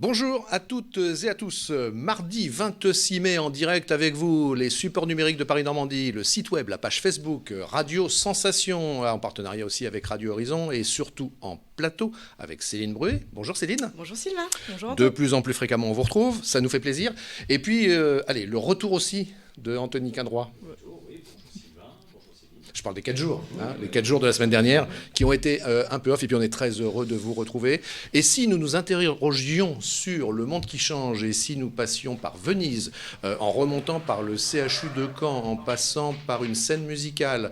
Bonjour à toutes et à tous. Mardi 26 mai en direct avec vous, les supports numériques de Paris-Normandie, le site web, la page Facebook, Radio Sensation, en partenariat aussi avec Radio Horizon et surtout en plateau avec Céline Bruet. Bonjour Céline. Bonjour Sylvain. Bonjour De Antoine. plus en plus fréquemment on vous retrouve, ça nous fait plaisir. Et puis, allez, le retour aussi de Anthony Quindroy. Je parle des 4 jours, les 4 jours de la semaine dernière qui ont été un peu off et puis on est très heureux de vous retrouver. Et si nous nous interrogions sur le monde qui change et si nous passions par Venise, en remontant par le CHU de Caen, en passant par une scène musicale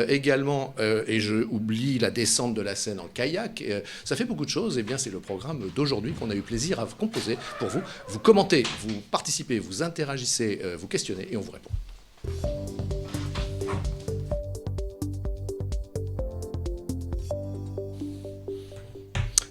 également, et je oublie la descente de la Seine en kayak, ça fait beaucoup de choses. Et bien c'est le programme d'aujourd'hui qu'on a eu plaisir à composer pour vous. Vous commentez, vous participez, vous interagissez, vous questionnez et on vous répond.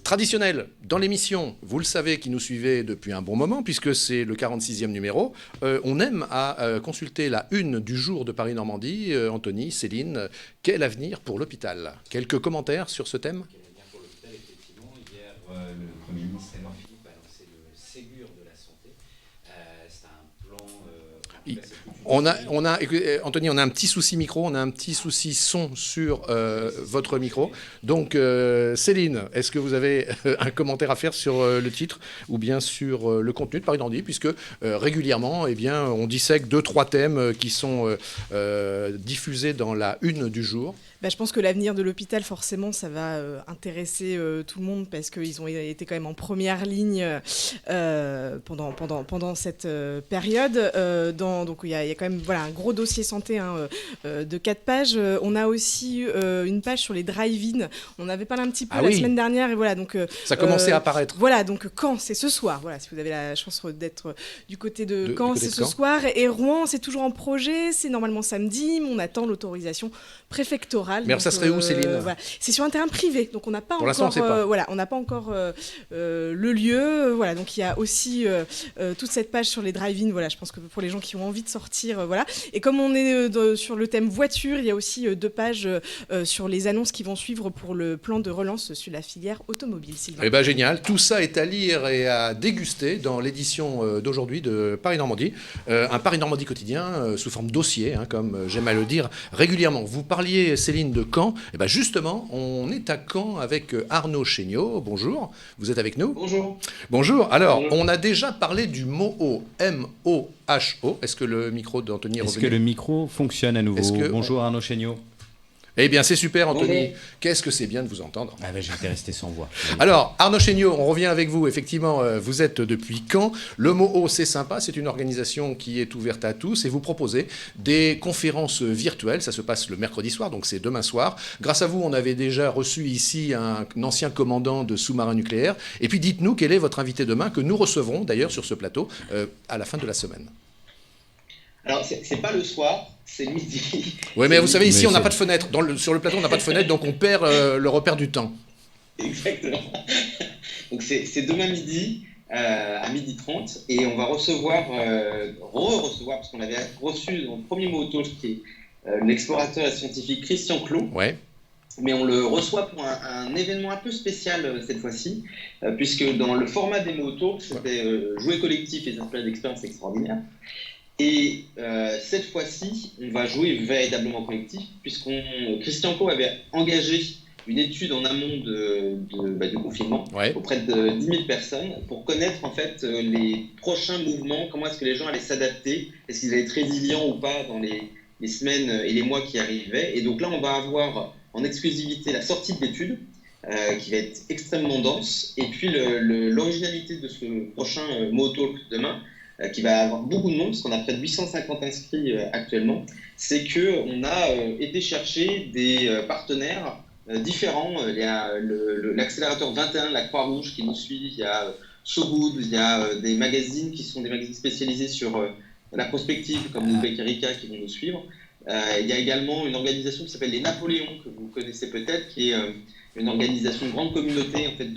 Traditionnel dans l'émission, vous le savez, qui nous suivez depuis un bon moment, puisque c'est le 46e numéro, on aime à consulter la une du jour de Paris-Normandie. Anthony, Céline, quel avenir pour l'hôpital? Quelques commentaires sur ce thème? Quel avenir pour l'hôpital, effectivement. Hier, le Premier ministre Édouard Philippe a lancé le Ségur de la santé. C'est un plan... Écoutez, Anthony, on a un petit souci micro, on a un petit souci son sur votre micro. Donc, Céline, est-ce que vous avez un commentaire à faire sur le titre ou bien sur le contenu de Paris-Normandie, puisque régulièrement, eh bien, on dissèque 2-3 thèmes qui sont diffusés dans la une du jour. Je pense que l'avenir de l'hôpital, forcément, ça va intéresser tout le monde parce qu'ils ont été quand même en première ligne pendant cette période. Donc il y a quand même un gros dossier santé de 4 pages. On a aussi une page sur les drive-in. On avait parlé un petit peu la semaine dernière et voilà. Donc ça commençait à apparaître. Voilà, donc Caen, c'est ce soir. Voilà, si vous avez la chance d'être du côté de Caen, c'est ce soir. Et Rouen, c'est toujours en projet. C'est normalement samedi. On attend l'autorisation préfectorale. Mais alors ça serait où, Céline? Voilà. C'est sur un terrain privé, donc on n'a pas pour encore. On n'a pas encore le lieu. Voilà, donc il y a aussi toute cette page sur les drive-in. Voilà, je pense que pour les gens qui ont envie de sortir, voilà. Et comme on est sur le thème voiture, il y a aussi 2 pages sur les annonces qui vont suivre pour le plan de relance sur la filière automobile. Sylvain. Eh ben génial, tout ça est à lire et à déguster dans l'édition d'aujourd'hui de Paris-Normandie, un Paris-Normandie quotidien sous forme dossier, comme j'aime à le dire régulièrement. Vous parliez, Céline, de Caen. Et ben justement, on est à Caen avec Arnaud Chéniaud. Bonjour, vous êtes avec nous? Bonjour. Bonjour. Alors, on a déjà parlé du MOHO, M-O-H-O. Est-ce que le micro d'Anthony est revenu? Est-ce que le micro fonctionne à nouveau? Bonjour Arnaud Chéniaud. Eh bien, c'est super, Anthony. Qu'est-ce que c'est bien de vous entendre. J'étais resté sans voix. Alors, Arnaud Chéniaud, on revient avec vous. Effectivement, vous êtes depuis Caen. Le MOHO, c'est sympa. C'est une organisation qui est ouverte à tous et vous proposez des conférences virtuelles. Ça se passe le mercredi soir, donc c'est demain soir. Grâce à vous, on avait déjà reçu ici un ancien commandant de sous-marin nucléaire. Et puis, dites-nous quel est votre invité demain, que nous recevrons d'ailleurs sur ce plateau à la fin de la semaine. Alors, c'est pas le soir, c'est le midi. Oui, mais vous savez, ici, on n'a pas de fenêtre. Sur le plateau, on n'a pas de fenêtre, donc on perd le repère du temps. Exactement. Donc, c'est demain midi, à 12h30, et on va recevoir, parce qu'on avait reçu dans le premier mot talk, qui est l'explorateur et scientifique Christian Clot. Ouais. Mais on le reçoit pour un événement un peu spécial cette fois-ci, puisque dans le format des mots talk, c'était jouer collectif et s'inspirer d'expériences extraordinaires. Et cette fois-ci, on va jouer véritablement collectif, Christian Clot avait engagé une étude en amont du confinement auprès de 10 000 personnes pour connaître en fait les prochains mouvements, comment est-ce que les gens allaient s'adapter, est-ce qu'ils allaient être résilients ou pas dans les semaines et les mois qui arrivaient. Et donc là, on va avoir en exclusivité la sortie de l'étude, qui va être extrêmement dense, et puis l'originalité de ce prochain Mo Talk demain, qui va avoir beaucoup de monde, parce qu'on a près de 850 inscrits actuellement, c'est qu'on a été chercher des partenaires différents. Il y a l'accélérateur 21, la Croix-Rouge qui nous suit, il y a So Good, il y a des magazines qui sont des magazines spécialisés sur la prospective, comme Moonbeck et Erika, qui vont nous suivre. Il y a également une organisation qui s'appelle les Napoléons, que vous connaissez peut-être, qui est une organisation de grande communauté en fait,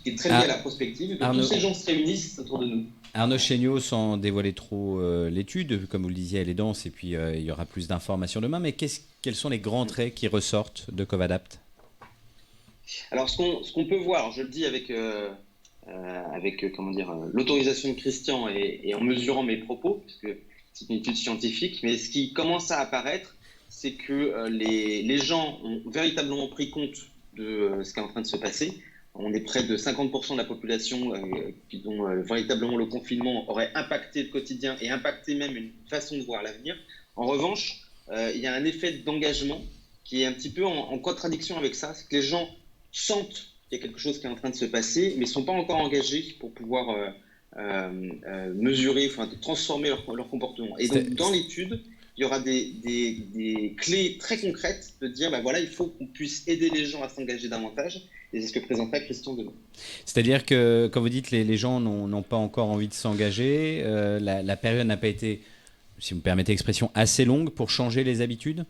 qui est très liée à la prospective. Donc, tous ces gens se réunissent autour de nous. Arnaud Chéniaud, sans dévoiler trop l'étude, comme vous le disiez, elle est dense et puis il y aura plus d'informations demain, mais quels sont les grands traits qui ressortent de Covadapt? Alors, ce qu'on peut voir, je le dis avec avec l'autorisation de Christian et en mesurant mes propos, puisque c'est une étude scientifique, mais ce qui commence à apparaître, c'est que les gens ont véritablement pris compte de ce qui est en train de se passer. On est près de 50% de la population dont véritablement le confinement aurait impacté le quotidien et impacté même une façon de voir l'avenir. En revanche, il y a un effet d'engagement qui est un petit peu en contradiction avec ça. C'est que les gens sentent qu'il y a quelque chose qui est en train de se passer, mais ne sont pas encore engagés pour pouvoir mesurer, transformer leur comportement. Et donc, dans l'étude, il y aura des clés très concrètes de dire, voilà, il faut qu'on puisse aider les gens à s'engager davantage. Et c'est ce que présentait Christian demain. C'est-à-dire que, quand vous dites les gens n'ont pas encore envie de s'engager, la période n'a pas été, si vous me permettez l'expression, assez longue pour changer les habitudes ?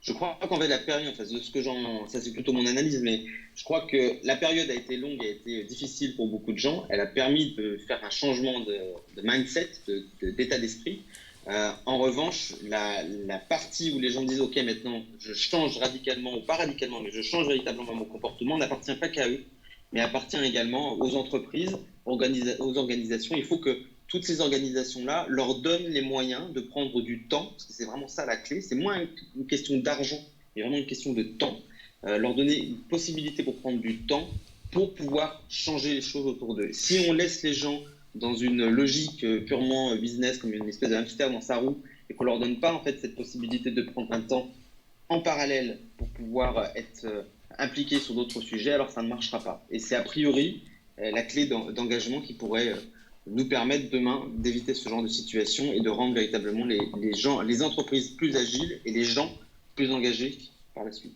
Je crois qu'en fait, la période, de ce que ça c'est plutôt mon analyse, mais je crois que la période a été longue et a été difficile pour beaucoup de gens. Elle a permis de faire un changement de mindset, d'état d'esprit. En revanche, la partie où les gens disent « Ok, maintenant, je change radicalement, ou pas radicalement, mais je change véritablement mon comportement », n'appartient pas qu'à eux, mais appartient également aux entreprises, aux organisations. Il faut que toutes ces organisations-là leur donnent les moyens de prendre du temps, parce que c'est vraiment ça la clé. C'est moins une question d'argent, mais vraiment une question de temps. Leur donner une possibilité pour prendre du temps pour pouvoir changer les choses autour d'eux. Si on laisse les gens dans une logique purement business, comme une espèce de hamster dans sa roue, et qu'on ne leur donne pas en fait cette possibilité de prendre un temps en parallèle pour pouvoir être impliqués sur d'autres sujets, alors ça ne marchera pas. Et c'est a priori la clé d'engagement qui pourrait nous permettre demain d'éviter ce genre de situation et de rendre véritablement les entreprises plus agiles et les gens plus engagés par la suite.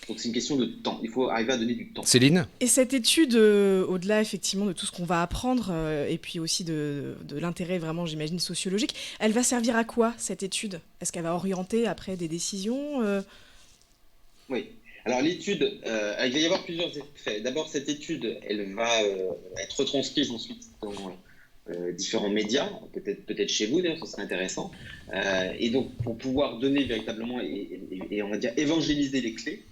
Donc c'est une question de temps, il faut arriver à donner du temps. Céline ? Et cette étude, au-delà effectivement de tout ce qu'on va apprendre, et puis aussi de l'intérêt vraiment, j'imagine, sociologique, elle va servir à quoi cette étude ? Est-ce qu'elle va orienter après des décisions Oui. Alors l'étude, il va y avoir plusieurs effets. D'abord, cette étude, elle va être retranscrite ensuite dans différents médias, peut-être chez vous d'ailleurs, ce serait intéressant. Et donc pour pouvoir donner véritablement et on va dire évangéliser les clés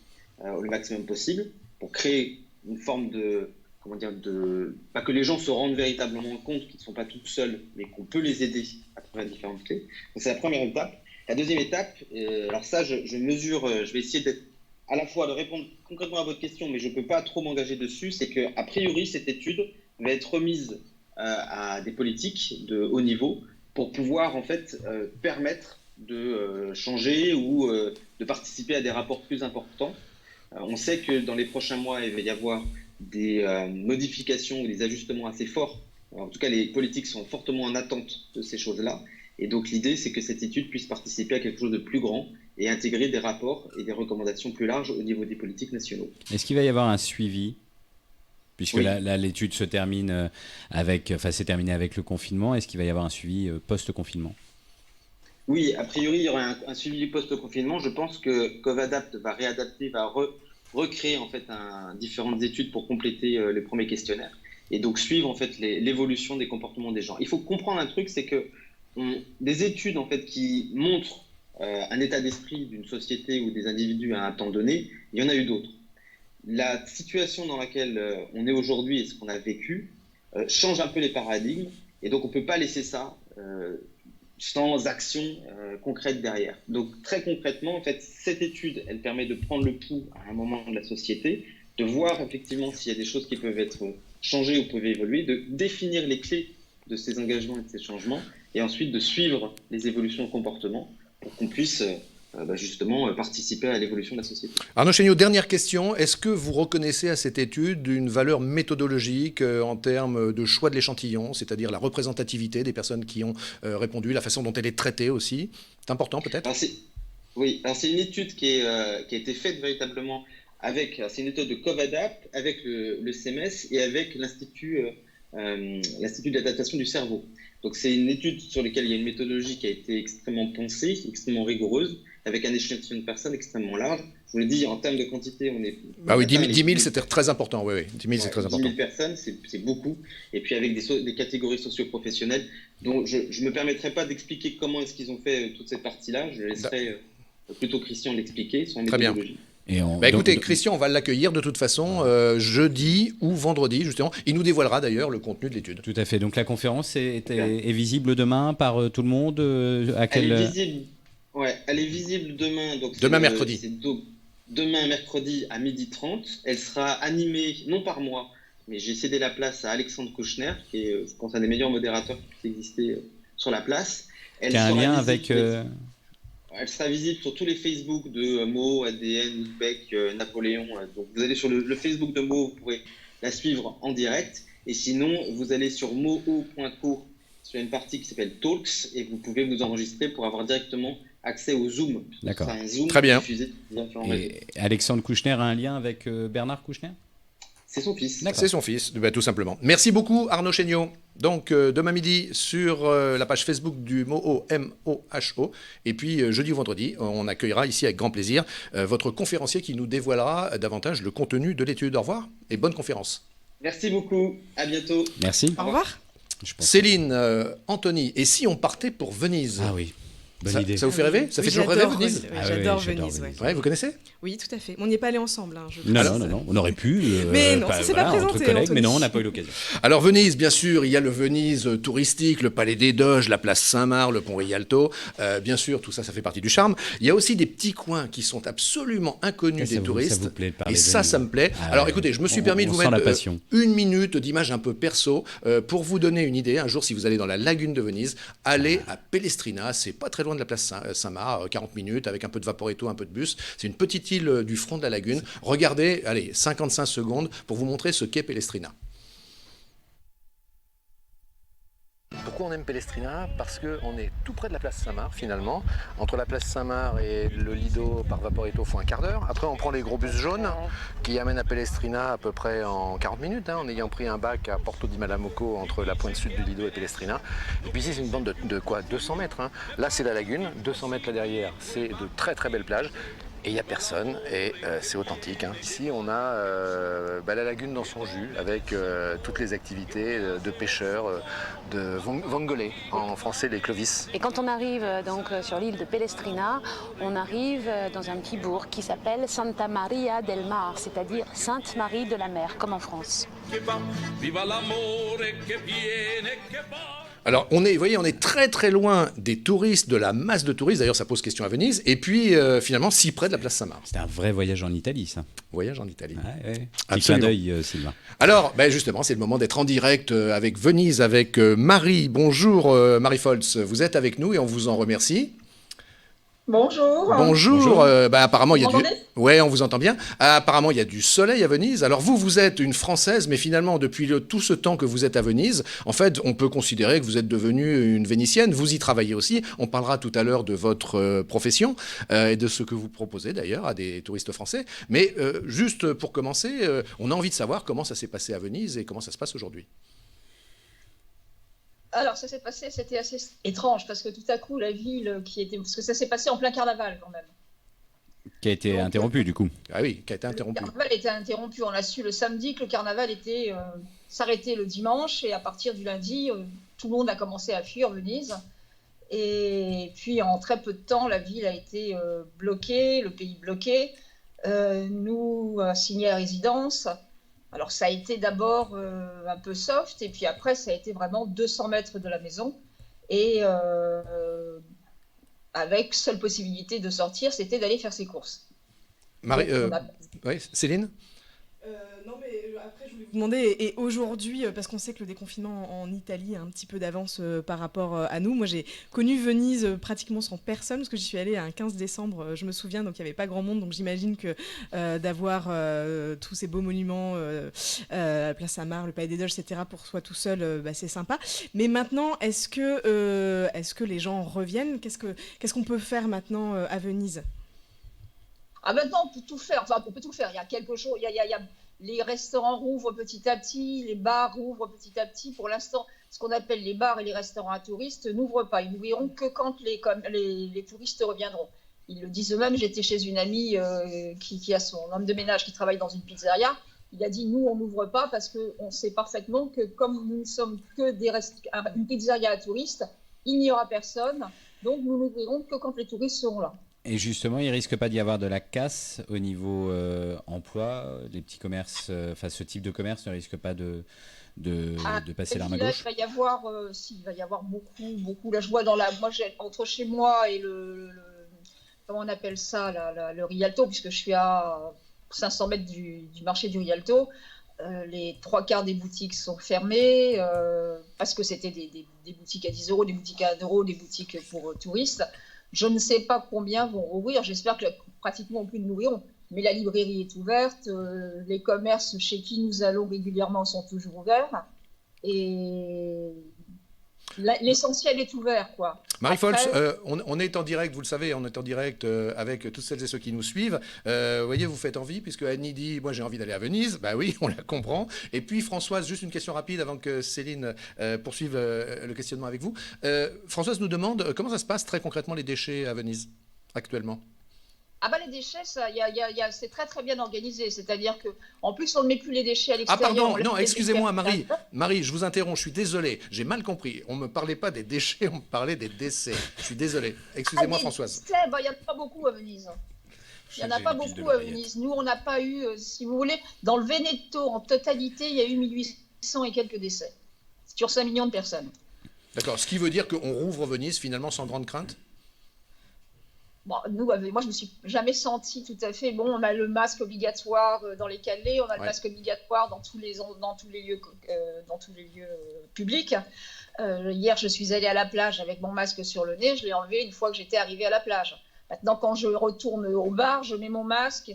le maximum possible, pour créer une forme pas que les gens se rendent véritablement compte qu'ils ne sont pas tous seuls, mais qu'on peut les aider à travers différentes clés. Donc c'est la première étape. La deuxième étape, alors ça je mesure, je vais essayer d'être à la fois de répondre concrètement à votre question, mais je ne peux pas trop m'engager dessus, c'est qu'a priori, cette étude va être remise à des politiques de haut niveau pour pouvoir en fait permettre de changer ou de participer à des rapports plus importants. On sait que dans les prochains mois, il va y avoir des modifications ou des ajustements assez forts. En tout cas, les politiques sont fortement en attente de ces choses-là. Et donc l'idée, c'est que cette étude puisse participer à quelque chose de plus grand et intégrer des rapports et des recommandations plus larges au niveau des politiques nationaux. Est-ce qu'il va y avoir un suivi ? Puisque oui. là, l'étude se termine s'est terminée avec le confinement. Est-ce qu'il va y avoir un suivi post-confinement ? Oui, a priori, il y aura un suivi post-confinement. Je pense que Covadapt va réadapter, va recréer en fait différentes études pour compléter les premiers questionnaires et donc suivre en fait l'évolution des comportements des gens. Il faut comprendre un truc, c'est que des études en fait qui montrent un état d'esprit d'une société ou des individus à un temps donné, il y en a eu d'autres. La situation dans laquelle on est aujourd'hui et ce qu'on a vécu change un peu les paradigmes et donc on ne peut pas laisser ça sans action concrète derrière. Donc très concrètement, en fait, cette étude, elle permet de prendre le pouls à un moment de la société, de voir effectivement s'il y a des choses qui peuvent être changées ou peuvent évoluer, de définir les clés de ces engagements et de ces changements, et ensuite de suivre les évolutions de comportement pour qu'on puisse justement participer à l'évolution de la société. Arnaud Chéniaud, dernière question. Est-ce que vous reconnaissez à cette étude une valeur méthodologique en termes de choix de l'échantillon, c'est-à-dire la représentativité des personnes qui ont répondu, la façon dont elle est traitée aussi ? C'est important peut-être ? Oui, alors c'est une étude qui a été faite véritablement c'est une étude de Covadapt avec le CMS et avec l'Institut d'adaptation du cerveau. Donc c'est une étude sur laquelle il y a une méthodologie qui a été extrêmement pensée, extrêmement rigoureuse, avec un échantillon de personnes extrêmement large. Je vous le dis, en termes de quantité, on est... Ah oui, 10 000, c'était très important. Oui, 10 000, c'est très important. 10 000 personnes, c'est beaucoup. Et puis avec des catégories socio-professionnelles. Donc je ne me permettrai pas d'expliquer comment est-ce qu'ils ont fait toute cette partie-là. Je laisserai plutôt Christian l'expliquer, son méthodologie. Et Écoutez, Christian, on va l'accueillir de toute façon jeudi ou vendredi, justement. Il nous dévoilera d'ailleurs le contenu de l'étude. Tout à fait. Donc la conférence est visible demain par tout le monde Elle est visible. Ouais, elle est visible demain. Donc demain mercredi. Demain mercredi à 12h30. Elle sera animée, non par moi, mais j'ai cédé la place à Alexandre Kouchner, qui est, je pense, un des meilleurs modérateurs qui puisse exister sur la place. Elle a un lien avec... Elle sera visible sur tous les Facebook de Mo, ADN, Uzbek, Napoléon. Donc vous allez sur le Facebook de Mo, vous pourrez la suivre en direct. Et sinon, vous allez sur mo.co, sur une partie qui s'appelle Talks, et vous pouvez vous enregistrer pour avoir directement accès au Zoom. D'accord. C'est un Zoom très bien. Diffusé. Et Alexandre Kouchner a un lien avec Bernard Kouchner ? C'est son fils. C'est son fils, tout simplement. Merci beaucoup Arnaud Chéniaud. Donc demain midi sur la page Facebook du MOHO, M-O-H-O. Et puis jeudi ou vendredi, on accueillera ici avec grand plaisir votre conférencier qui nous dévoilera davantage le contenu de l'étude. Au revoir et bonne conférence. Merci beaucoup, à bientôt. Merci. Au revoir. Céline, Anthony, et si on partait pour Venise ? Ah oui. Bonne idée. Ça vous fait rêver ? Ça fait toujours rêver Venise ? J'adore Venise. Ouais, vous connaissez ? Oui, tout à fait. On n'y est pas allé ensemble. Non, on aurait pu. Mais non, ça s'est pas présenté, entre collègues, Anthony. mais non, on n'a pas eu l'occasion. Alors Venise, bien sûr, il y a le Venise touristique, le Palais des Doges, la place Saint-Marc, le pont Rialto. Bien sûr, tout ça, ça fait partie du charme. Il y a aussi des petits coins qui sont absolument inconnus des touristes. Ça vous plaît de parler et de ça, Venise. ça me plaît. Alors écoutez, je me suis permis de vous mettre une minute d'image un peu perso pour vous donner une idée. Un jour, si vous allez dans la lagune de Venise, allez à Pellestrina. C'est pas très loin de la place Saint-Marc, 40 minutes, avec un peu de Vaporetto, un peu de bus. C'est une petite île du front de la lagune. Regardez, allez, 55 secondes pour vous montrer ce qu'est Pellestrina. Pourquoi on aime Pellestrina ? Parce qu'on est tout près de la place Saint-Marc finalement. Entre la place Saint-Marc et le Lido par Vaporetto, il faut un quart d'heure. Après on prend les gros bus jaunes qui amènent à Pellestrina à peu près en 40 minutes, en ayant pris un bac à Porto di Malamocco entre la pointe sud du Lido et Pellestrina. Et puis ici c'est une bande de quoi ? 200 mètres. Là c'est la lagune, 200 mètres là derrière, c'est de très très belles plages. Et il n'y a personne, et c'est authentique. Ici, on a la lagune dans son jus, avec toutes les activités de pêcheurs, de vongolais, en français les clovis. Et quand on arrive donc sur l'île de Pellestrina, on arrive dans un petit bourg qui s'appelle Santa Maria del Mar, c'est-à-dire Sainte Marie de la Mer, comme en France. Alors, vous voyez, on est très très loin des touristes, de la masse de touristes. D'ailleurs, ça pose question à Venise. Et puis, finalement, si près de la place Saint-Marc. C'était un vrai voyage en Italie, ça. Voyage en Italie. Ouais. Petit clin d'œil, Sylvain. Alors, justement, c'est le moment d'être en direct avec Venise, avec Marie. Bonjour, Marie Foltz. Vous êtes avec nous et on vous en remercie. Bonjour. Bonjour. Apparemment, il y a Vous Ouais, on vous entend bien. Apparemment, il y a du soleil à Venise. Alors vous êtes une Française, mais finalement, depuis tout ce temps que vous êtes à Venise, en fait, on peut considérer que vous êtes devenue une Vénitienne. Vous y travaillez aussi. On parlera tout à l'heure de votre profession et de ce que vous proposez d'ailleurs à des touristes français. Mais juste pour commencer, on a envie de savoir comment ça s'est passé à Venise et comment ça se passe aujourd'hui. Alors, ça s'est passé, c'était assez étrange parce que tout à coup, la ville qui était. Parce que ça s'est passé en plein carnaval quand même. Qui a été interrompu du coup. Ah oui, qui a été interrompu. Le carnaval était interrompu. On a su le samedi que le carnaval était s'arrêtait le dimanche et à partir du lundi, tout le monde a commencé à fuir Venise. Et puis, en très peu de temps, la ville a été bloquée, le pays bloqué. Nous, assignés à résidence. Alors, ça a été d'abord un peu soft, et puis après, ça a été vraiment 200 mètres de la maison. Et avec seule possibilité de sortir, c'était d'aller faire ses courses. Marie, Céline ? Non, mais après, je voulais vous demander, et aujourd'hui, parce qu'on sait que le déconfinement en Italie a un petit peu d'avance par rapport à nous, moi j'ai connu Venise pratiquement sans personne, parce que j'y suis allée un 15 décembre, je me souviens, donc il n'y avait pas grand monde, donc j'imagine que d'avoir tous ces beaux monuments, la place Saint-Marc, le Palais des Doges, etc., pour soi tout seul, c'est sympa. Mais maintenant, est-ce que les gens reviennent ? Qu'est-ce qu'on peut faire maintenant à Venise ? Ah, maintenant, on peut tout faire. Enfin, on peut tout faire. Il y a quelque chose. Les restaurants rouvrent petit à petit, les bars rouvrent petit à petit. Pour l'instant, ce qu'on appelle les bars et les restaurants à touristes n'ouvrent pas. Ils n'ouvriront que quand les touristes reviendront. Ils le disent eux-mêmes. J'étais chez une amie qui a son homme de ménage qui travaille dans une pizzeria. Il a dit, nous, on n'ouvre pas parce qu'on sait parfaitement que comme nous ne sommes que une pizzeria à touristes, il n'y aura personne. Donc, nous n'ouvrirons que quand les touristes seront là. Et justement, il risque pas d'y avoir de la casse au niveau emploi. Les petits commerces, enfin ce type de commerce ne risque pas de passer l'arme à Là, gauche. il va y avoir, il va y avoir beaucoup. Là, je vois moi, entre chez moi et comment on appelle ça, le Rialto, puisque je suis à 500 mètres du marché du Rialto. Les 3/4 des boutiques sont fermées parce que c'était des boutiques à 10 euros, des boutiques à 1 euro, des boutiques pour touristes. Je ne sais pas combien vont rouvrir. J'espère que pratiquement aucune n'ouvriront. Mais la librairie est ouverte. Les commerces chez qui nous allons régulièrement sont toujours ouverts. Et l'essentiel est ouvert, quoi. Marie-Folz, Après, on est en direct, vous le savez, on est en direct avec toutes celles et ceux qui nous suivent. Vous voyez, vous faites envie, puisque Annie dit, moi j'ai envie d'aller à Venise. Bah oui, on la comprend. Et puis Françoise, juste une question rapide avant que Céline poursuive le questionnement avec vous. Françoise nous demande comment ça se passe très concrètement les déchets à Venise actuellement. les déchets, c'est très très bien organisé. C'est-à-dire que, en plus, on ne met plus les déchets à Ah l'extérieur. pardon, on non, les excusez-moi met à Marie. l'intérieur. Marie, je vous interromps, je suis désolé. J'ai mal compris. On ne me parlait pas des déchets, on me parlait des décès. Je suis désolé. Excusez-moi Des Françoise. déchets, il n'y en a pas beaucoup à Venise. Il n'y en a pas beaucoup à Venise. Nous, on n'a pas eu, si vous voulez, dans le Veneto en totalité, il y a eu 1800 et quelques décès sur 5 millions de personnes. D'accord, ce qui veut dire qu'on rouvre Venise finalement sans grande crainte? Bon, moi, je me suis jamais sentie tout à fait. Bon, on a le masque obligatoire dans les calés, on a le masque obligatoire dans tous les lieux, publics. Hier, je suis allée à la plage avec mon masque sur le nez. Je l'ai enlevé une fois que j'étais arrivée à la plage. Maintenant, quand je retourne au bar, je mets mon masque.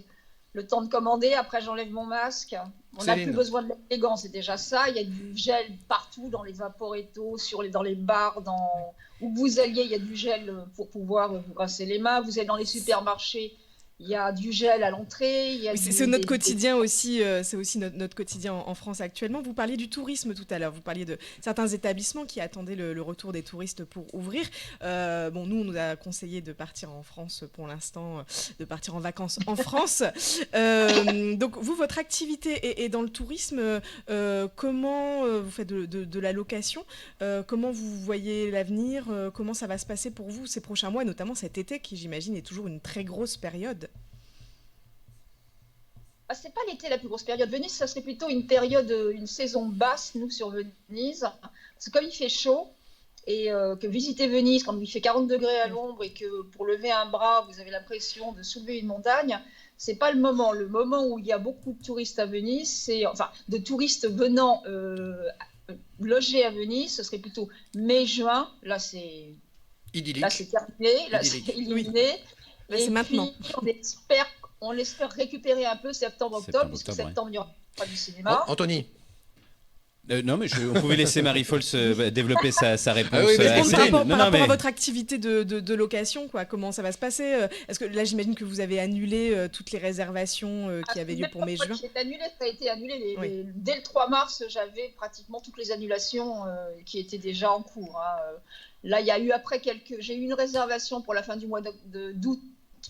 Le temps de commander, après j'enlève mon masque. On n'a plus besoin de l'élégance, c'est déjà ça. Il y a du gel partout, dans les vaporettos, dans les bars, où vous alliez, il y a du gel pour pouvoir vous rincer les mains. Vous êtes dans les supermarchés, il y a du gel à l'entrée. C'est notre quotidien aussi, c'est aussi notre quotidien en France actuellement. Vous parliez du tourisme tout à l'heure, vous parliez de certains établissements qui attendaient le retour des touristes pour ouvrir. Nous, on nous a conseillé de partir en France pour l'instant, de partir en vacances en France. Donc vous, votre activité est dans le tourisme. Comment vous faites de la location? Comment vous voyez l'avenir? Comment ça va se passer pour vous ces prochains mois, notamment cet été qui, j'imagine, est toujours une très grosse période? C'est pas l'été la plus grosse période. Venise, ça serait plutôt une saison basse, nous, sur Venise. Parce que comme il fait chaud, et que visiter Venise, quand il fait 40 degrés à l'ombre, et que pour lever un bras, vous avez l'impression de soulever une montagne, c'est pas le moment. Le moment où il y a beaucoup de touristes à Venise, de touristes venant loger à Venise, ce serait plutôt mai-juin. Là, c'est idyllique. Là, c'est terminé. Là, c'est éliminé. Là, c'est maintenant. On espère récupérer un peu septembre-octobre, puisque septembre, il n'y aura pas du cinéma. Anthony. Non, mais on pouvait laisser Marie-Folz développer sa réponse. Ah oui, par rapport à votre activité de location, comment ça va se passer? Est-ce que là, j'imagine que vous avez annulé toutes les réservations qui avaient lieu pour mai-juin? Ça a été annulé. Dès le 3 mars, j'avais pratiquement toutes les annulations qui étaient déjà en cours. Là, il y a eu j'ai eu une réservation pour la fin du mois d'août,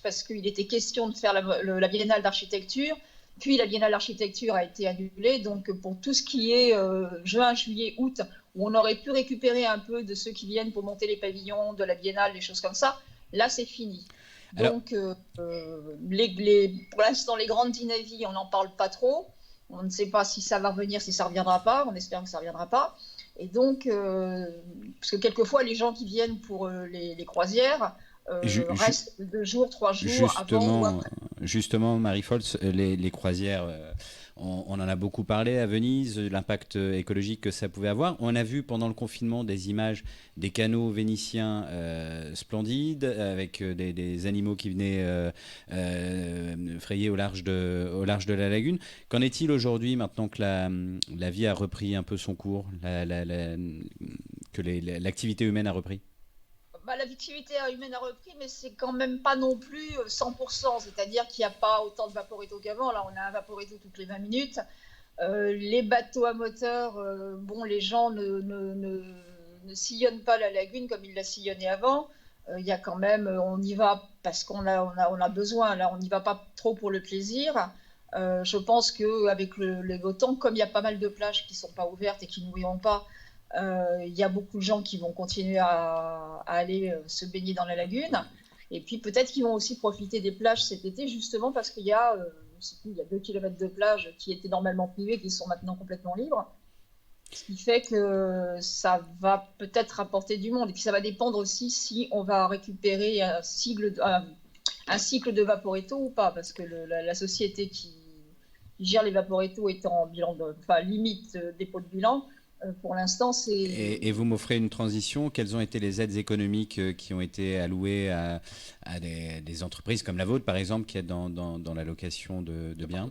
parce qu'il était question de faire la Biennale d'architecture. Puis la Biennale d'architecture a été annulée. Donc pour tout ce qui est juin, juillet, août, où on aurait pu récupérer un peu de ceux qui viennent pour monter les pavillons de la Biennale, des choses comme ça, là c'est fini. Donc pour l'instant, les grandes dîners, on n'en parle pas trop. On ne sait pas si ça va revenir, si ça ne reviendra pas. On espère que ça ne reviendra pas. Et donc, parce que quelquefois, les gens qui viennent pour les croisières restent 2 jours, 3 jours avant ou après. Justement, Marie-Folz, les croisières, on en a beaucoup parlé à Venise, l'impact écologique que ça pouvait avoir. On a vu pendant le confinement des images des canaux vénitiens splendides, avec des animaux qui venaient frayer au large de la lagune. Qu'en est-il aujourd'hui, maintenant que la vie a repris un peu son cours, que l'activité humaine a repris? L'activité humaine a repris, mais c'est quand même pas non plus 100%. C'est-à-dire qu'il n'y a pas autant de vaporetto qu'avant. Là, on a un vaporetto toutes les 20 minutes. Les bateaux à moteur, les gens ne sillonnent pas la lagune comme ils la sillonnaient avant. Il y a quand même, on y va parce qu'on a besoin. Là, on n'y va pas trop pour le plaisir. Je pense qu'avec le beau temps, comme il y a pas mal de plages qui ne sont pas ouvertes et qui n'ouvriront pas, il y a beaucoup de gens qui vont continuer à aller se baigner dans la lagune. Et puis peut-être qu'ils vont aussi profiter des plages cet été, justement parce qu'il y a, je sais plus, il y a 2 km de plage qui étaient normalement privées, qui sont maintenant complètement libres. Ce qui fait que ça va peut-être rapporter du monde. Et puis ça va dépendre aussi si on va récupérer un cycle de Vaporetto ou pas, parce que la société qui gère les Vaporetto est en bilan, limite dépôt de bilan. Pour l'instant, c'est... Et vous m'offrez une transition. Quelles ont été les aides économiques qui ont été allouées à des entreprises comme la vôtre, par exemple, qui est dans la location de biens?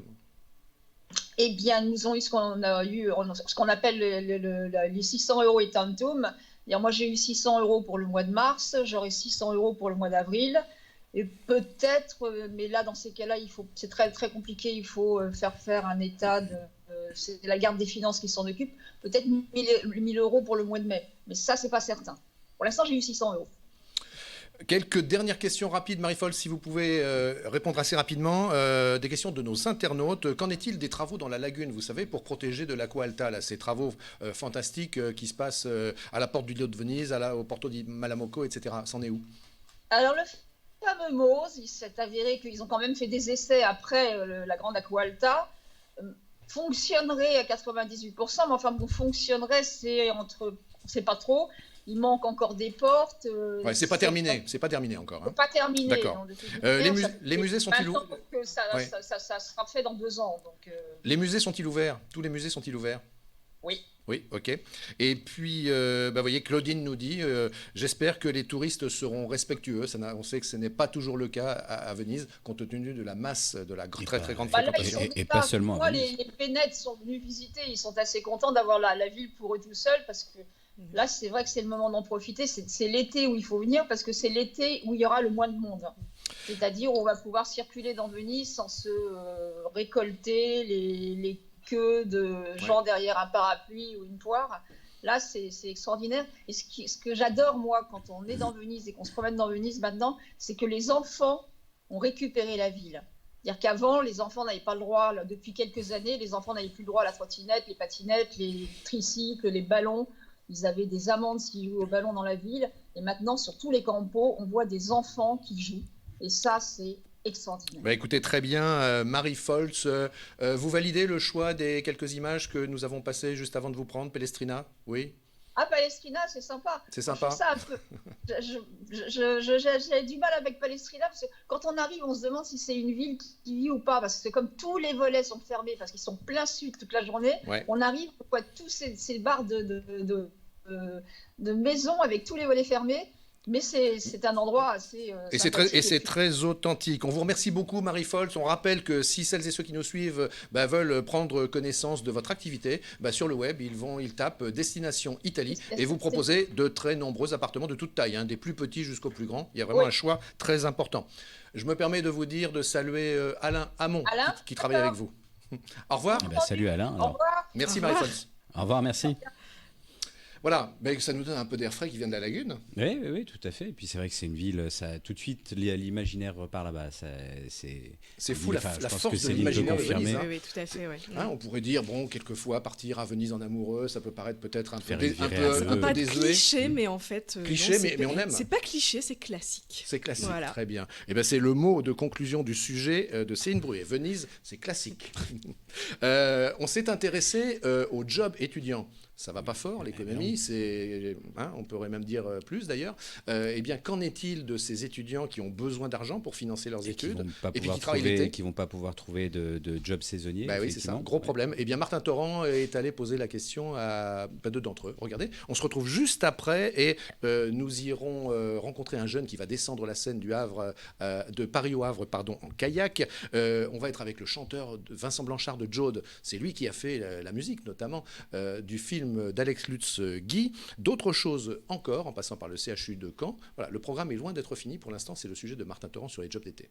Eh bien, nous avons eu ce qu'on appelle les 600 € et tantum. Moi, j'ai eu 600 € pour le mois de mars, j'aurai 600 € pour le mois d'avril. Et peut-être, mais là, dans ces cas-là, c'est très, très compliqué, il faut faire un état c'est la garde des finances qui s'en occupe, peut-être 1 000 € pour le mois de mai. Mais ça, c'est pas certain. Pour l'instant, j'ai eu 600 €. Quelques dernières questions rapides, Marie-Folle, si vous pouvez répondre assez rapidement. Des questions de nos internautes. Qu'en est-il des travaux dans la lagune, vous savez, pour protéger de l'Aqua Alta, là, ces travaux fantastiques qui se passent à la porte du Lido de Venise, au Porto di Malamocco, etc. C'en est où? Alors, le fameux Mose, il s'est avéré qu'ils ont quand même fait des essais après la grande Aqua Alta. Fonctionnerait à 98%, mais enfin, bon, fonctionnerait, c'est pas trop. Il manque encore des portes. Ouais, c'est pas terminé, c'est pas terminé encore. Hein. C'est pas terminé. D'accord. Les musées sont-ils ouverts? Ça sera fait dans 2 ans. Donc, Les musées sont-ils ouverts? Tous les musées sont-ils ouverts? Oui. Oui, ok. Et puis, vous voyez, Claudine nous dit j'espère que les touristes seront respectueux. On sait que ce n'est pas toujours le cas à Venise, compte tenu de la masse, de la très très grande fréquentation. Et pas seulement à Venise. Les Pénètes sont venus visiter, ils sont assez contents d'avoir la ville pour eux tout seuls, parce que là, c'est vrai que c'est le moment d'en profiter. C'est l'été où il faut venir, parce que c'est l'été où il y aura le moins de monde. C'est-à-dire où on va pouvoir circuler dans Venise sans se récolter les queues de gens derrière un parapluie ou une poire. Là, c'est extraordinaire. Et ce que j'adore, moi, quand on est dans Venise et qu'on se promène dans Venise maintenant, c'est que les enfants ont récupéré la ville. C'est-à-dire qu'avant, les enfants n'avaient pas le droit, là, depuis quelques années, les enfants n'avaient plus le droit à la trottinette, les patinettes, les tricycles, les ballons. Ils avaient des amendes s'ils jouaient au ballon dans la ville. Et maintenant, sur tous les campos, on voit des enfants qui jouent. Et ça, c'est extraordinaire. Bah écoutez, très bien. Marie Foltz, vous validez le choix des quelques images que nous avons passées juste avant de vous prendre, Pelestrina? Oui? Ah, Palestrina, c'est sympa. C'est sympa. Ça un peu. J'ai du mal avec Palestrina, parce que quand on arrive, on se demande si c'est une ville qui vit ou pas, parce que comme tous les volets sont fermés, parce qu'ils sont plein sud toute la journée, on arrive, on voit tous ces barres de maisons avec tous les volets fermés. Mais c'est un endroit assez... et c'est très authentique. On vous remercie beaucoup, Marie Foltz. On rappelle que si celles et ceux qui nous suivent veulent prendre connaissance de votre activité, sur le web, ils tapent Destination Italie et vous proposez de très nombreux appartements de toute taille, des plus petits jusqu'aux plus grands. Il y a vraiment un choix très important. Je me permets de vous dire de saluer Alain Hamon, qui travaille avec vous. Au revoir. Salut Alain. Alors. Au revoir. Merci Marie Foltz. Au revoir, merci. Voilà, ça nous donne un peu d'air frais qui vient de la lagune. Oui, tout à fait. Et puis c'est vrai que c'est une ville, ça tout de suite l'imaginaire repart là-bas. C'est fou la force de l'imaginaire de Venise. Oui, tout à fait. Ouais. On pourrait dire quelquefois partir à Venise en amoureux, ça peut paraître peut-être un peu désuet. Cliché, mais en fait. Cliché, mais on aime. C'est pas cliché, c'est classique. C'est classique, voilà. Très bien. Et c'est le mot de conclusion du sujet de Céline Bruet. Venise, c'est classique. On s'est intéressé au job étudiant. Ça va pas fort, l'économie, on pourrait même dire plus d'ailleurs. Qu'en est-il de ces étudiants qui ont besoin d'argent pour financer leurs études qui vont pas pouvoir trouver de job saisonnier? Oui, c'est ça, gros problème. Martin Torrent est allé poser la question à 2 d'entre eux. Regardez, on se retrouve juste après et nous irons rencontrer un jeune qui va descendre la Seine de Paris au Havre, en kayak. On va être avec le chanteur Vincent Blanchard de Jaude. C'est lui qui a fait la musique, notamment du film d'Alex Lutz Guy, d'autres choses encore, en passant par le CHU de Caen. Voilà, le programme est loin d'être fini pour l'instant, c'est le sujet de Martin Torrent sur les jobs d'été.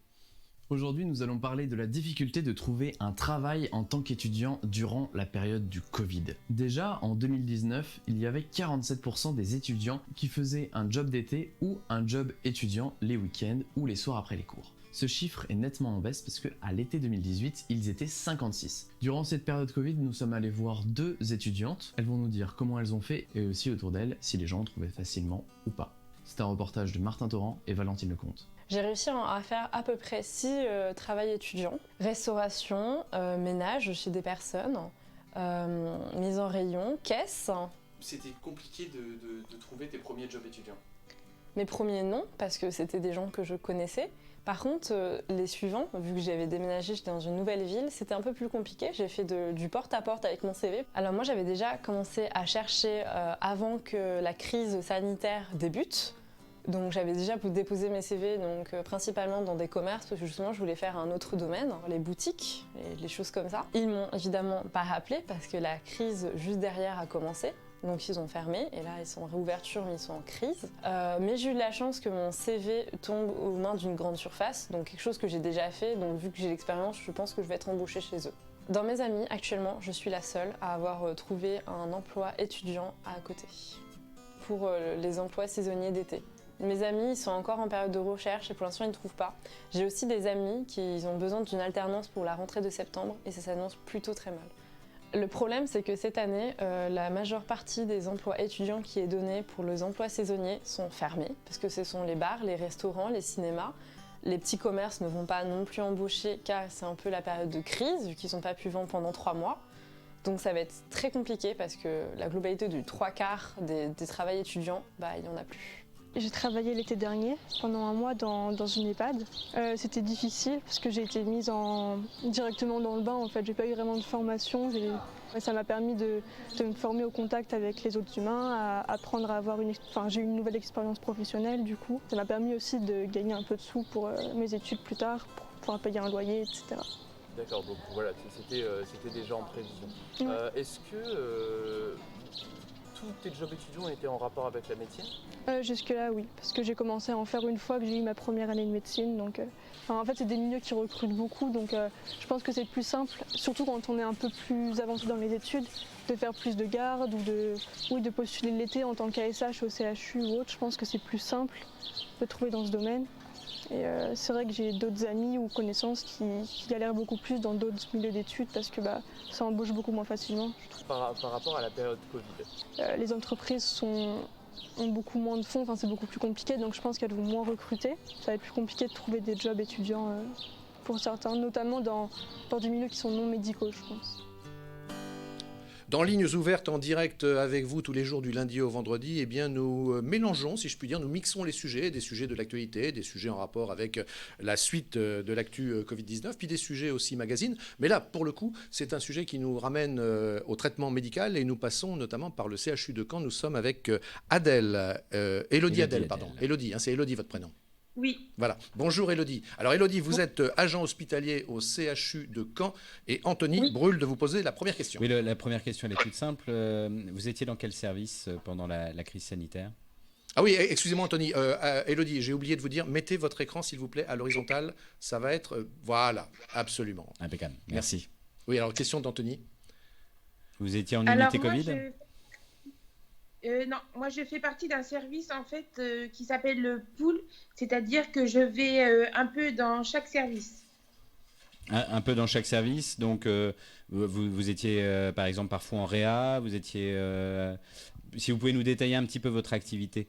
Aujourd'hui, nous allons parler de la difficulté de trouver un travail en tant qu'étudiant durant la période du Covid. Déjà, en 2019, il y avait 47% des étudiants qui faisaient un job d'été ou un job étudiant les week-ends ou les soirs après les cours. Ce chiffre est nettement en baisse parce qu'à l'été 2018, ils étaient 56. Durant cette période Covid, nous sommes allés voir 2 étudiantes. Elles vont nous dire comment elles ont fait et aussi autour d'elles si les gens trouvaient facilement ou pas. C'est un reportage de Martin Torrent et Valentine Lecomte. J'ai réussi à faire à peu près 6 travails étudiants. Restauration, ménage chez des personnes, mise en rayon, caisse. C'était compliqué de trouver tes premiers jobs étudiants? Mes premiers non, parce que c'était des gens que je connaissais. Par contre, les suivants, vu que j'avais déménagé, j'étais dans une nouvelle ville, c'était un peu plus compliqué. J'ai fait du porte-à-porte avec mon CV. Alors moi, j'avais déjà commencé à chercher avant que la crise sanitaire débute. Donc j'avais déjà déposé mes CV, principalement dans des commerces, parce que justement, je voulais faire un autre domaine, les boutiques et les choses comme ça. Ils m'ont évidemment pas rappelé, parce que la crise juste derrière a commencé. Donc ils ont fermé, et là ils sont en réouverture, mais ils sont en crise. Mais j'ai eu de la chance que mon CV tombe aux mains d'une grande surface, donc quelque chose que j'ai déjà fait, donc vu que j'ai l'expérience, je pense que je vais être embauchée chez eux. Dans mes amis, actuellement, je suis la seule à avoir trouvé un emploi étudiant à côté, pour les emplois saisonniers d'été. Mes amis ils sont encore en période de recherche et pour l'instant ils ne trouvent pas. J'ai aussi des amis qui ont besoin d'une alternance pour la rentrée de septembre et ça s'annonce plutôt très mal. Le problème, c'est que cette année, la majeure partie des emplois étudiants qui est donnée pour les emplois saisonniers sont fermés, parce que ce sont les bars, les restaurants, les cinémas. Les petits commerces ne vont pas non plus embaucher, car c'est un peu la période de crise, vu qu'ils n'ont pas pu vendre pendant 3 mois. Donc ça va être très compliqué, parce que la globalité du 3/4 des travails étudiants, il n'y en a plus. J'ai travaillé l'été dernier, pendant un mois, dans une EHPAD. C'était difficile parce que j'ai été mise directement dans le bain. En fait, j'ai pas eu vraiment de formation. Ça m'a permis de me former au contact avec les autres humains, à apprendre à avoir j'ai eu une nouvelle expérience professionnelle du coup. Ça m'a permis aussi de gagner un peu de sous pour mes études plus tard, pour pouvoir payer un loyer, etc. D'accord, donc voilà, c'était déjà en prévision. Ouais. Est-ce que tous tes jobs étudiants étaient en rapport avec la médecine? Jusque-là, oui, parce que j'ai commencé à en faire une fois que j'ai eu ma première année de médecine. Donc, en fait, c'est des milieux qui recrutent beaucoup, donc je pense que c'est plus simple, surtout quand on est un peu plus avancé dans les études, de faire plus de garde ou de postuler l'été en tant qu'ASH au CHU ou autre. Je pense que c'est plus simple de trouver dans ce domaine. Et c'est vrai que j'ai d'autres amis ou connaissances qui galèrent beaucoup plus dans d'autres milieux d'études parce que ça embauche beaucoup moins facilement. Par rapport à la période Covid? Les entreprises ont beaucoup moins de fonds, c'est beaucoup plus compliqué, donc je pense qu'elles vont moins recruter. Ça va être plus compliqué de trouver des jobs étudiants pour certains, notamment dans des milieux qui sont non médicaux, je pense. Dans Lignes ouvertes en direct avec vous tous les jours du lundi au vendredi, eh bien nous mélangeons, si je puis dire, nous mixons les sujets, des sujets de l'actualité, des sujets en rapport avec la suite de l'actu Covid-19, puis des sujets aussi magazines. Mais là, pour le coup, c'est un sujet qui nous ramène au traitement médical et nous passons notamment par le CHU de Caen. Nous sommes avec Adèle, Élodie Adèle, pardon. Élodie, c'est Élodie votre prénom. Oui. Voilà. Bonjour Élodie. Alors Élodie, vous êtes agent hospitalier au CHU de Caen et Anthony brûle de vous poser la première question. Oui, la première question elle est toute simple. Vous étiez dans quel service pendant la crise sanitaire? Ah oui, excusez-moi Anthony. Élodie, j'ai oublié de vous dire, mettez votre écran s'il vous plaît à l'horizontale. Ça va être... voilà, absolument. Impeccable, merci. Oui, alors question d'Anthony. Vous étiez en unité Covid? Non, moi je fais partie d'un service en fait qui s'appelle le pool, c'est-à-dire que je vais un peu dans chaque service. Un peu dans chaque service, donc vous étiez par exemple parfois en réa, vous étiez... si vous pouvez nous détailler un petit peu votre activité.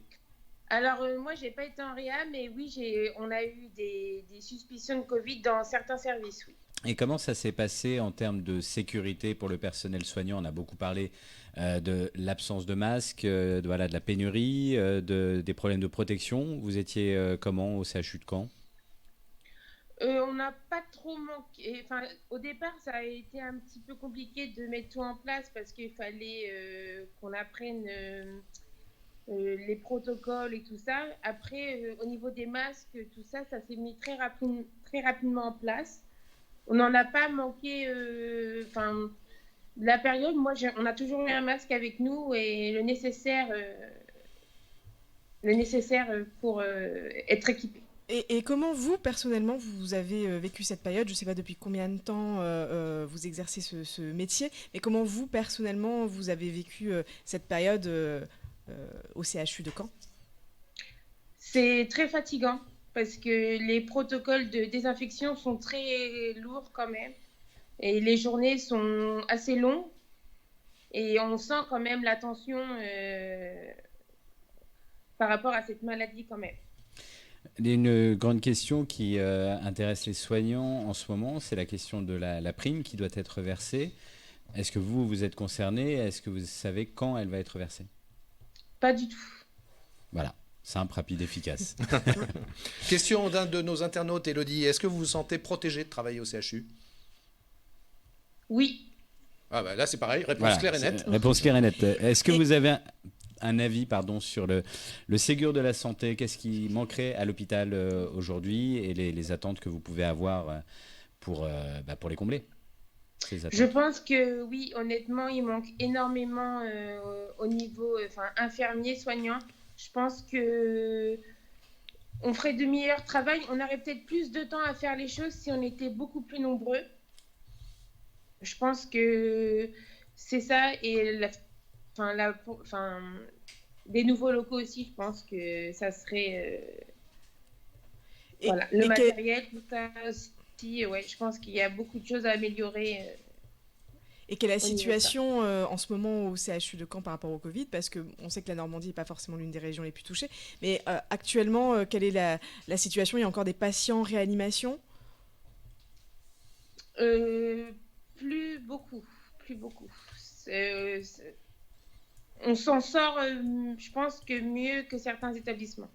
Alors moi j'ai pas été en réa, mais oui, on a eu des suspicions de Covid dans certains services, oui. Et comment ça s'est passé en termes de sécurité pour le personnel soignant? On a beaucoup parlé de l'absence de masques, de la pénurie, des problèmes de protection. Vous étiez comment au CHU de Caen? On n'a pas trop manqué. Enfin, au départ, ça a été un petit peu compliqué de mettre tout en place parce qu'il fallait qu'on apprenne les protocoles et tout ça. Après, au niveau des masques, tout ça, ça s'est mis très rapidement en place. On n'en a pas manqué. La période, on a toujours eu un masque avec nous et le nécessaire pour être équipé. Et comment vous, personnellement, vous avez vécu cette période? Je ne sais pas depuis combien de temps vous exercez ce métier, mais comment vous, personnellement, vous avez vécu cette période au CHU de Caen? C'est très fatigant parce que les protocoles de désinfection sont très lourds quand même. Et les journées sont assez longues et on sent quand même la tension par rapport à cette maladie quand même. Il y a une grande question qui intéresse les soignants en ce moment, c'est la question de la prime qui doit être versée. Est-ce que vous êtes concerné? Est-ce que vous savez quand elle va être versée? Pas du tout. Voilà, simple, rapide, efficace. Question d'un de nos internautes, Elodie. Est-ce que vous vous sentez protégé de travailler au CHU? Oui. Ah bah là c'est pareil, réponse Voilà, claire et nette. Réponse claire et nette. Est-ce que vous avez un avis sur le Ségur de la santé? Qu'est-ce qui manquerait à l'hôpital aujourd'hui et les attentes que vous pouvez avoir pour les combler, ces attentes? Je pense que oui, honnêtement, il manque énormément au niveau infirmier, soignant. Je pense que on ferait de meilleurs travail. On aurait peut-être plus de temps à faire les choses si on était beaucoup plus nombreux. Je pense que c'est ça. Et des nouveaux locaux aussi, je pense que ça serait... voilà, le matériel, tout ça aussi. Ouais, je pense qu'il y a beaucoup de choses à améliorer. Et quelle est la situation en ce moment au CHU de Caen par rapport au Covid? Parce qu'on sait que la Normandie n'est pas forcément l'une des régions les plus touchées. Mais actuellement, quelle est la situation? Il y a encore des patients en réanimation? Plus beaucoup. On s'en sort, je pense que mieux que certains établissements.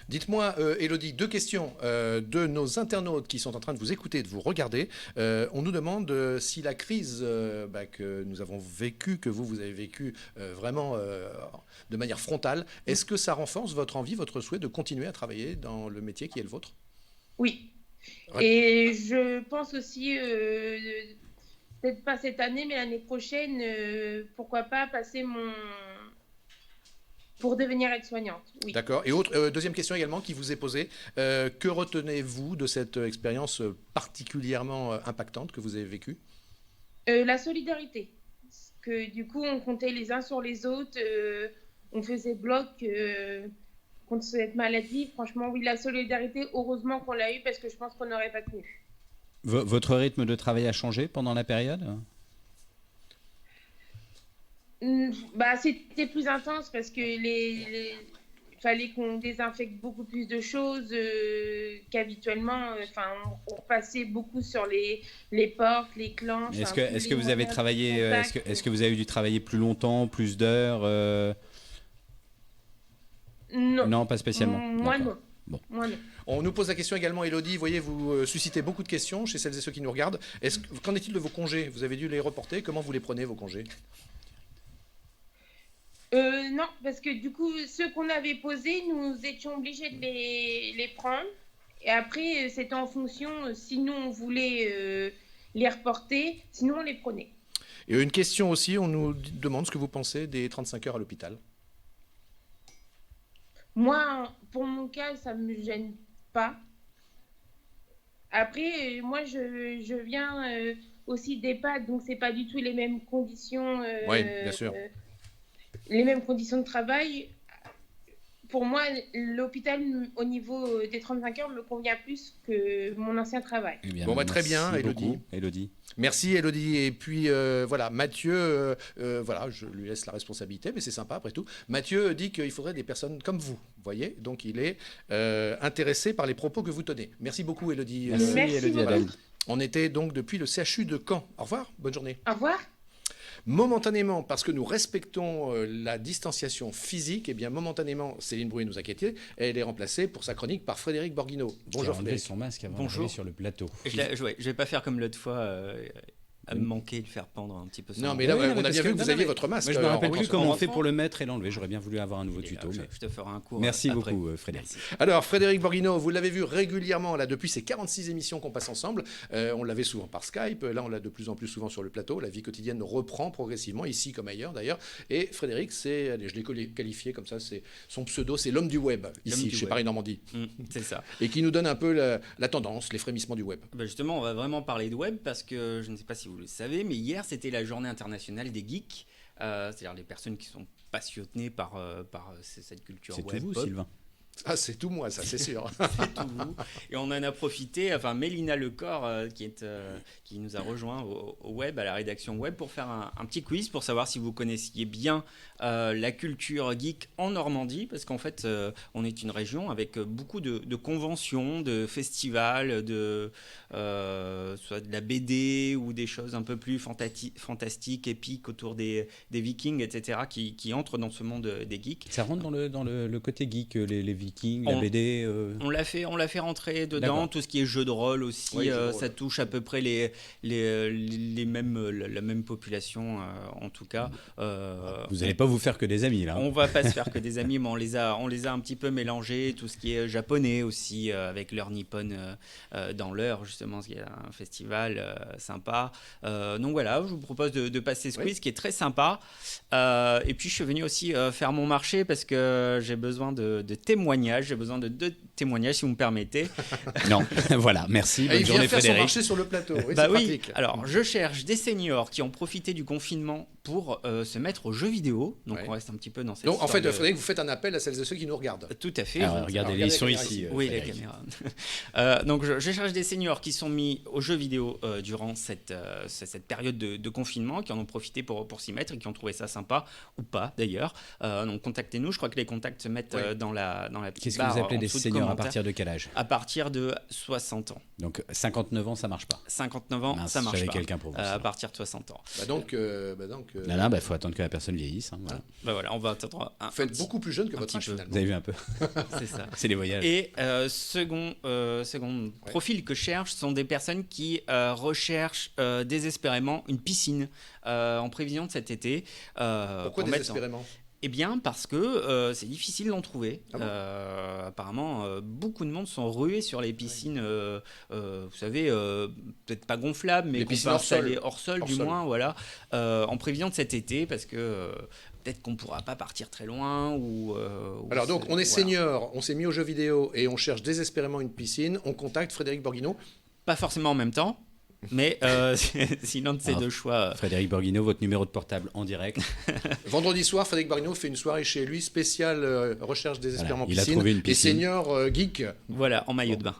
Dites-moi, Elodie, deux questions de nos internautes qui sont en train de vous écouter, de vous regarder. On nous demande si la crise que nous avons vécue, que vous avez vécue vraiment de manière frontale, est-ce que ça renforce votre envie, votre souhait de continuer à travailler dans le métier qui est le vôtre? Oui. Et je pense aussi, peut-être pas cette année, mais l'année prochaine, pourquoi pas passer pour devenir aide-soignante. Oui. D'accord. Et deuxième question également qui vous est posée. Que retenez-vous de cette expérience particulièrement impactante que vous avez vécue? La solidarité. Parce que du coup, on comptait les uns sur les autres, on faisait bloc contre cette maladie. Franchement, oui, la solidarité, heureusement qu'on l'a eu parce que je pense qu'on n'aurait pas tenu. Votre rythme de travail a changé pendant la période? C'était plus intense parce que fallait qu'on désinfecte beaucoup plus de choses qu'habituellement. On repassait beaucoup sur les portes, les clanches. Est-ce que vous avez travaillé? Est-ce que vous avez dû travailler plus longtemps, plus d'heures? Non, pas spécialement. Moi non. Bon. Moi non. On nous pose la question également, Elodie. Voyez, vous suscitez beaucoup de questions chez celles et ceux qui nous regardent. Qu'en est-il de vos congés? Vous avez dû les reporter. Comment vous les prenez, vos congés? Non, parce que du coup, ceux qu'on avait posés, nous étions obligés de les prendre. Et après, c'était en fonction, si nous, on voulait les reporter, sinon on les prenait. Et une question aussi, on nous demande ce que vous pensez des 35 heures à l'hôpital. Moi, pour mon cas, ça ne me gêne pas. Après, moi, je viens aussi d'EHPAD, donc c'est pas du tout les mêmes conditions. Oui, bien sûr. Les mêmes conditions de travail. Pour moi, l'hôpital, au niveau des 35 heures, me convient plus que mon ancien travail. Eh bien, très bien, Elodie. Merci, Elodie. Et puis, voilà, Mathieu, voilà, je lui laisse la responsabilité, mais c'est sympa après tout. Mathieu dit qu'il faudrait des personnes comme vous, voyez. Donc, il est intéressé par les propos que vous tenez. Merci beaucoup, Elodie. Merci, Elodie. Voilà. On était donc depuis le CHU de Caen. Au revoir, bonne journée. Au revoir. Momentanément, parce que nous respectons la distanciation physique, eh bien momentanément, Céline Brouet nous a quittés. Elle est remplacée pour sa chronique par Frédéric Borguino. Bonjour Frédéric. Son masque avant d'arriver sur le plateau. Je vais pas faire comme l'autre fois. À me manquer, le faire pendre un petit peu. Non, mais là, on a bien vu que vous aviez votre masque. Moi, je me rappelle plus comment on fait pour le mettre et l'enlever. J'aurais bien voulu avoir un nouveau tuto. Mais... Je te ferai un cours. Merci beaucoup, Frédéric. Merci. Alors, Frédéric Borguino, vous l'avez vu régulièrement là depuis ces 46 émissions qu'on passe ensemble. On l'avait souvent par Skype. Là, on l'a de plus en plus souvent sur le plateau. La vie quotidienne reprend progressivement, ici comme ailleurs d'ailleurs. Et Frédéric, je l'ai qualifié comme ça, c'est son pseudo, c'est l'homme du web, ici, chez Paris Normandie. C'est ça. Et qui nous donne un peu la tendance, les frémissements du web. Justement, on va vraiment parler de web parce que je ne sais pas si vous le savez, mais hier, c'était la journée internationale des geeks, c'est-à-dire les personnes qui sont passionnées par cette culture web. C'est tout vous, Sylvain. Ah, c'est tout moi, ça, c'est sûr. C'est tout vous. Et on en a profité, enfin Mélina Lecor, qui nous a rejoint au web, à la rédaction web, pour faire un petit quiz pour savoir si vous connaissiez bien la culture geek en Normandie, parce qu'en fait, on est une région avec beaucoup de conventions, de festivals, soit de la BD ou des choses un peu plus fantastiques, épiques autour des Vikings, etc., qui entrent dans ce monde des geeks. Ça rentre dans le côté geek, les Vikings, la BD. On l'a fait rentrer dedans. D'accord. Tout ce qui est jeu de rôle aussi, Oui, jeu de rôle. ça touche à peu près la même population, en tout cas. Vous n'allez pas vous faire que des amis là. On va pas se faire que des amis, mais on les a un petit peu mélangés. Tout ce qui est japonais aussi, avec l'heure Nippon dans l'heure, justement, qui est un festival sympa. Donc voilà, je vous propose de passer ce quiz qui est très sympa. Et puis je suis venu aussi faire mon marché parce que j'ai besoin de témoignages. J'ai besoin de 2 témoignages, si vous me permettez. Non, voilà, merci. Bonne Il vient journée, faire son Frédéric. marché sur le plateau. Oui, Bah c'est oui. pratique. Alors, je cherche des seniors qui ont profité du confinement pour se mettre aux jeux vidéo. Donc, on reste un petit peu dans cette Donc, en histoire fait, Frédéric, vous faites un appel à celles et ceux qui nous regardent. Tout à fait. Alors, regardez, ils sont ici. Oui, la Frédéric. caméra. Donc, je cherche des seniors qui sont mis aux jeux vidéo durant cette période de confinement, qui en ont profité pour s'y mettre et qui ont trouvé ça sympa, ou pas d'ailleurs. Donc, contactez-nous. Je crois que les contacts se mettent dans la petite Qu'est-ce que barre vous appelez en des dessous de seniors à commentaires. partir de quel âge? À partir de 60 ans. Donc 59 ans, ça marche pas. 59 ans, Mince, ça marche j'avais pas. quelqu'un pour vous, À partir de 60 ans. Non, faut attendre que la personne vieillisse. Hein, voilà. Bah voilà, on va attendre Vous faites beaucoup plus jeune que votre âge, finalement. Vous avez vu un peu. C'est ça. C'est les voyages. Et second profil que je cherche sont des personnes qui recherchent désespérément une piscine en prévision de cet été. Pourquoi désespérément ? Eh bien, parce que c'est difficile d'en trouver. Ah bon Apparemment, beaucoup de monde sont rués sur les piscines, vous savez, peut-être pas gonflables, mais les qu'on piscines peut hors sol. installer hors sol, du moins, voilà, en prévision de cet été, parce que peut-être qu'on ne pourra pas partir très loin. Alors donc, on est voilà. senior, on s'est mis aux jeux vidéo et on cherche désespérément une piscine. On contacte Frédéric Borghino. Pas forcément en même temps. Mais sinon de ces deux choix. Frédéric Borghino, votre numéro de portable en direct. Vendredi soir, Frédéric Borghino fait une soirée chez lui spéciale recherche désespérément Voilà, il a piscine. trouvé une Et piscine. senior geek. Voilà, en maillot de bain.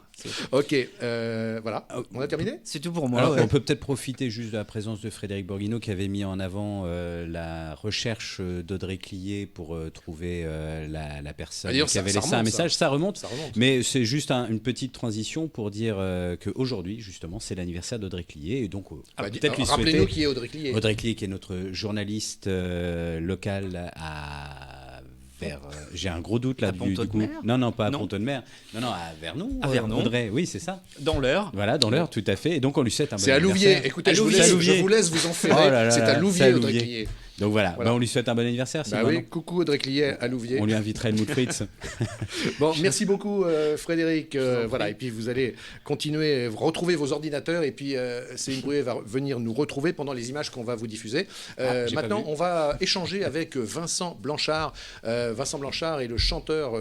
Ok, voilà. On a terminé ? C'est tout pour moi. Alors, on peut peut-être profiter juste de la présence de Frédéric Borghino qui avait mis en avant la recherche d'Audrey Clier pour trouver la personne D'ailleurs, qui avait ça laissé remonte, un message. ça. Ça remonte. Ça remonte. Mais c'est juste une petite transition pour dire qu'aujourd'hui, justement, c'est l'anniversaire d'Audrey Clier. Et donc, peut-être lui rappelez-nous souhaiter... qui est Audrey Clier. Audrey Clier, qui est notre journaliste locale vers... j'ai un gros doute là. À Pont-de-Mer ? Non, pas à Non. Pont-de-Mer. Non, à Vernon. À Vernon. Audrey, oui, c'est ça. Dans l'heure. Voilà, dans l'heure, tout à fait. Et donc, on lui souhaite un bon C'est à anniversaire. Louviers. Écoutez, À je vous Louviers. laisse vous enferrer. Oh là là C'est là, à Louviers, c'est à Audrey Louviers. Clier. Donc voilà, Voilà. on lui souhaite un bon anniversaire. Bah oui, coucou Audrey Clier à Louviers. On lui invitera Helmut Fritz. Bon, merci beaucoup Frédéric. Voilà, et puis vous allez continuer, retrouver vos ordinateurs, et puis Céline Brouet va venir nous retrouver pendant les images qu'on va vous diffuser. J'ai pas Maintenant, vu. on va échanger avec Vincent Blanchard. Vincent Blanchard est le chanteur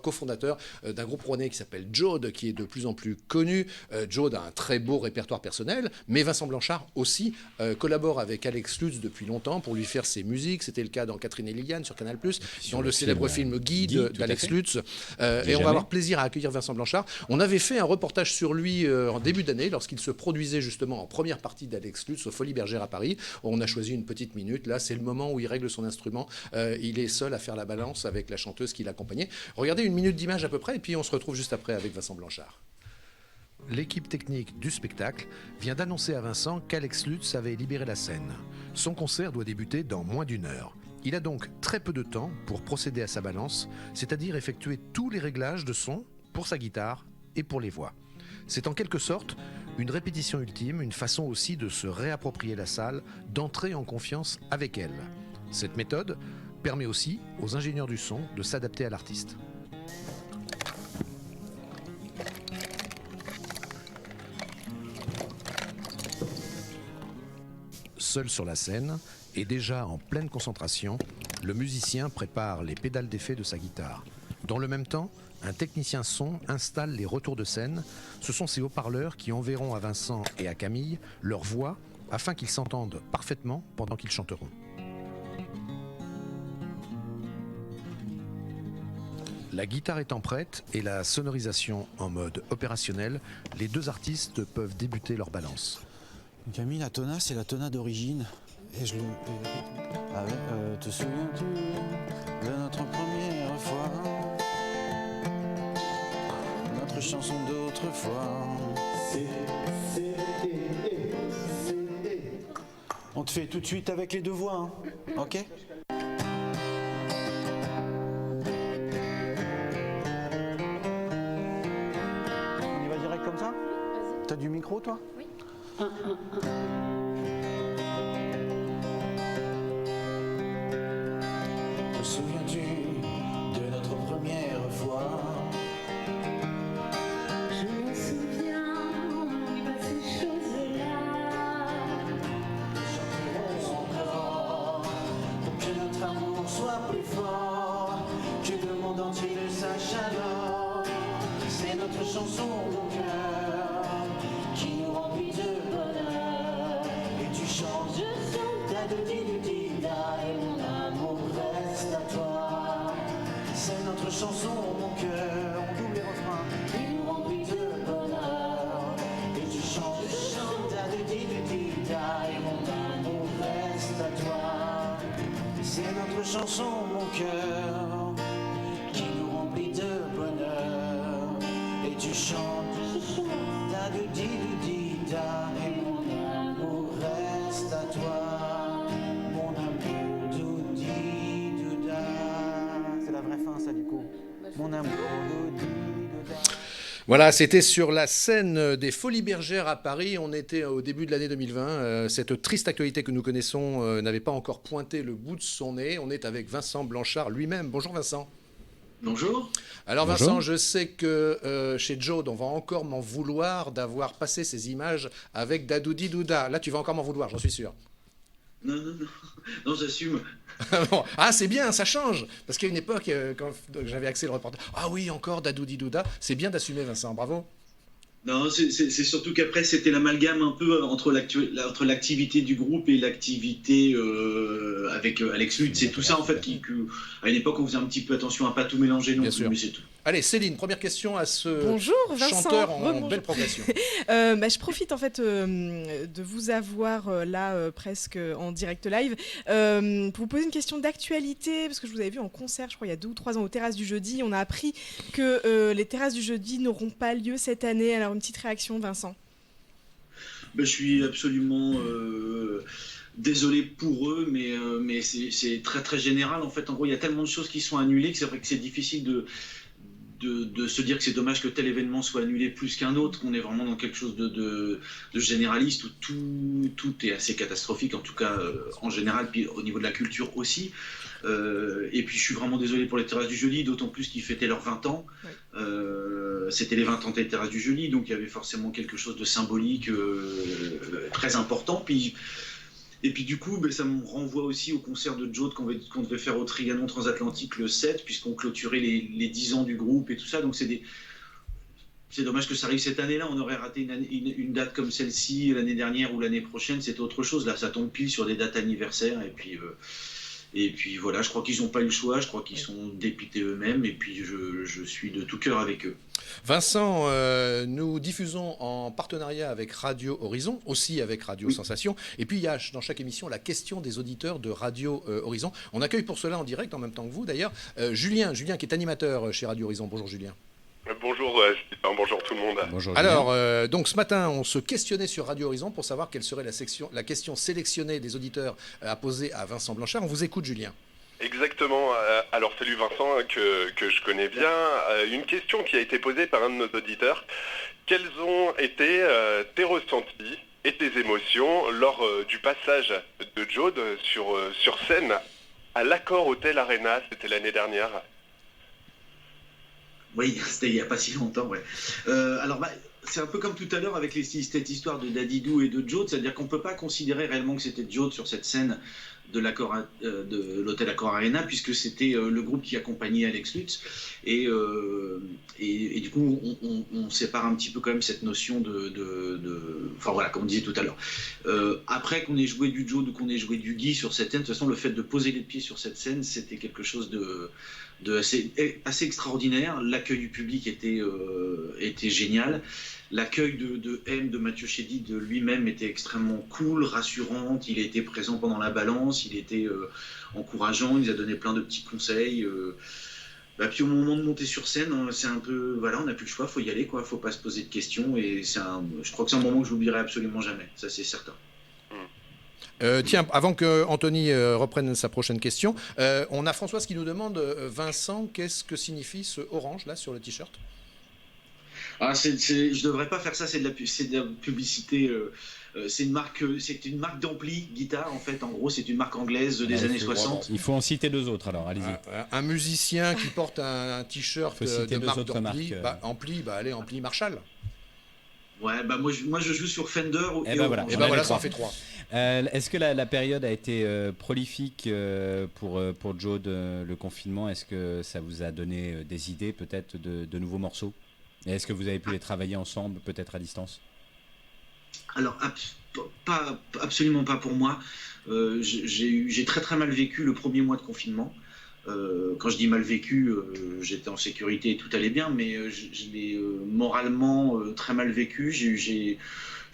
cofondateur d'un groupe rouennais qui s'appelle Jaude, qui est de plus en plus connu. Jaude a un très beau répertoire personnel, mais Vincent Blanchard aussi collabore avec Alex Lutz depuis longtemps pour lui faire ses musiques. C'était le cas dans Catherine et Liliane sur Canal+, dans le célèbre film Guy tout à d'Alex fait. Lutz. Et on jamais. va avoir plaisir à accueillir Vincent Blanchard. On avait fait un reportage sur lui en début d'année, lorsqu'il se produisait justement en première partie d'Alex Lutz aux Folies Bergères à Paris. On a choisi une petite minute. Là, c'est le moment où il règle son instrument. Il est seul à faire la balance avec la chanteuse qui l'accompagnait. Regardez une minute d'image à peu près, et puis on se retrouve juste après avec Vincent Blanchard. L'équipe technique du spectacle vient d'annoncer à Vincent qu'Alex Lutz avait libéré la scène. Son concert doit débuter dans moins d'1 heure. Il a donc très peu de temps pour procéder à sa balance, c'est-à-dire effectuer tous les réglages de son pour sa guitare et pour les voix. C'est en quelque sorte une répétition ultime, une façon aussi de se réapproprier la salle, d'entrer en confiance avec elle. Cette méthode permet aussi aux ingénieurs du son de s'adapter à l'artiste. Seul sur la scène et déjà en pleine concentration, le musicien prépare les pédales d'effet de sa guitare. Dans le même temps, un technicien son installe les retours de scène. Ce sont ces haut-parleurs qui enverront à Vincent et à Camille leur voix afin qu'ils s'entendent parfaitement pendant qu'ils chanteront. La guitare étant prête et la sonorisation en mode opérationnel, les deux artistes peuvent débuter leur balance. Camille, la tona, c'est la tona d'origine. Et je le... Ah ouais, te souviens-tu de notre première fois? Notre chanson d'autrefois. On te fait tout de suite avec les deux voix, hein. Ok? On y va direct comme ça? T'as du micro, toi? Oui. Te souviens-tu de notre première fois? Je me souviens, on va ces choses-là. Chanterons encore pour que notre amour soit plus fort, que le monde entier le sache alors. C'est notre chanson, mon cœur, qui nous remplit de bonheur. Et tu chantes, je chante, ta de di-di-di-da, et mon amour reste à toi. C'est notre chanson, mon cœur, on double les refrains, qui nous remplit de bonheur. Et tu chantes, je chante, ta de di-di-di-da, et mon amour reste à toi. C'est notre chanson, mon cœur, qui nous remplit de bonheur. Et tu chantes, da du di du di da, et mon amour reste à toi, mon amour du di du da. C'est la vraie fin, ça, du coup. Mon amour du di du da. Voilà, c'était sur la scène des Folies Bergères à Paris. On était au début de l'année 2020. Cette triste actualité que nous connaissons n'avait pas encore pointé le bout de son nez. On est avec Vincent Blanchard lui-même. Bonjour Vincent. Bonjour. Alors Vincent, je sais que chez Jode, on va encore m'en vouloir d'avoir passé ces images avec Dadoudi Douda. Là, tu vas encore m'en vouloir, j'en suis sûr. Non, j'assume. Bon. Ah, c'est bien, ça change. Parce qu'à une époque, quand j'avais accès au reportage, ah oui, encore Dadoudi Douda. C'est bien d'assumer, Vincent, bravo. Non, c'est surtout qu'après, c'était l'amalgame un peu entre l'activité du groupe et l'activité avec Alex Lutz. C'est tout ça, en fait, à une époque, on faisait un petit peu attention à ne pas tout mélanger non plus, mais c'est tout. Allez, Céline, première question à ce Vincent. chanteur en belle progression. Je profite en fait de vous avoir là presque en direct live pour vous poser une question d'actualité, parce que je vous avais vu en concert, je crois, il y a 2 ou 3 ans aux Terrasses du Jeudi. On a appris que les Terrasses du Jeudi n'auront pas lieu cette année. Alors, une petite réaction, Vincent. Je suis absolument désolé pour eux, mais c'est très très général. En fait, en gros, il y a tellement de choses qui sont annulées que c'est vrai que c'est difficile de se dire que c'est dommage que tel événement soit annulé plus qu'un autre. On est vraiment dans quelque chose de généraliste où tout est assez catastrophique, en tout cas en général, puis au niveau de la culture aussi. Et puis je suis vraiment désolé pour les Terrasses du Jeudi, d'autant plus qu'ils fêtaient leurs 20 ans. C'était les 20 ans des Terrasses du Jeudi, donc il y avait forcément quelque chose de symbolique très important. Et puis du coup, ça me renvoie aussi au concert de Jode qu'on devait faire au Trianon Transatlantique le 7, puisqu'on clôturait les 10 ans du groupe et tout ça. Donc c'est dommage que ça arrive cette année-là. On aurait raté une date comme celle-ci l'année dernière ou l'année prochaine. C'était autre chose. Là, ça tombe pile sur des dates anniversaires. Et puis voilà, je crois qu'ils n'ont pas eu le choix. Je crois qu'ils sont dépités eux-mêmes. Et puis je suis de tout cœur avec eux. Vincent, nous diffusons en partenariat avec Radio Horizon, aussi avec Radio Sensation. Et puis il y a dans chaque émission la question des auditeurs de Radio Horizon. On accueille pour cela en direct, en même temps que vous d'ailleurs, Julien qui est animateur chez Radio Horizon. Bonjour Julien. Bonjour Stéphane, bonjour tout le monde. Bonjour, alors, donc ce matin, on se questionnait sur Radio Horizon pour savoir quelle serait la question sélectionnée des auditeurs à poser à Vincent Blanchard. On vous écoute, Julien. Exactement. Alors salut Vincent, que je connais bien. Une question qui a été posée par un de nos auditeurs. Quels ont été tes ressentis et tes émotions lors du passage de Jode sur scène à l'Accor Hotel Arena, c'était l'année dernière? Oui, c'était il n'y a pas si longtemps, ouais. Alors, c'est un peu comme tout à l'heure avec cette histoire de Dadidou et de Jode, c'est-à-dire qu'on ne peut pas considérer réellement que c'était Jode sur cette scène de l'hôtel Accor Arena, puisque c'était le groupe qui accompagnait Alex Lutz. Et du coup, on sépare un petit peu quand même cette notion enfin voilà, comme on disait tout à l'heure. Après qu'on ait joué du Joe ou qu'on ait joué du Guy sur cette scène, de toute façon, le fait de poser les pieds sur cette scène, c'était quelque chose de assez extraordinaire. L'accueil du public était génial. L'accueil de M, de Mathieu Chédid, de lui-même était extrêmement cool, rassurant. Il était présent pendant la balance, il était encourageant, il nous a donné plein de petits conseils. Puis au moment de monter sur scène, c'est un peu, voilà, on n'a plus le choix, faut y aller, quoi, faut pas se poser de questions. Et je crois que c'est un moment que j'oublierai absolument jamais, ça c'est certain. Tiens, avant que Anthony reprenne sa prochaine question, on a Françoise qui nous demande, Vincent, qu'est-ce que signifie ce orange là sur le t-shirt? Je devrais pas faire ça, c'est de la publicité. C'est une marque d'ampli guitare en fait. En gros, c'est une marque anglaise des années 60. Il faut en citer 2 autres alors, allez-y. Un musicien qui porte un t-shirt de marque d'ampli, allez, ampli Marshall. Ouais, moi je joue sur Fender. Voilà, ça en fait 3. Est-ce que la période a été prolifique pour Joe, le confinement? Est-ce que ça vous a donné des idées peut-être de nouveaux morceaux? Et est-ce que vous avez pu les travailler ensemble, peut-être à distance? Alors, absolument pas pour moi. J'ai très très mal vécu le premier mois de confinement. Quand je dis mal vécu, j'étais en sécurité et tout allait bien, mais je l'ai moralement très mal vécu. J'ai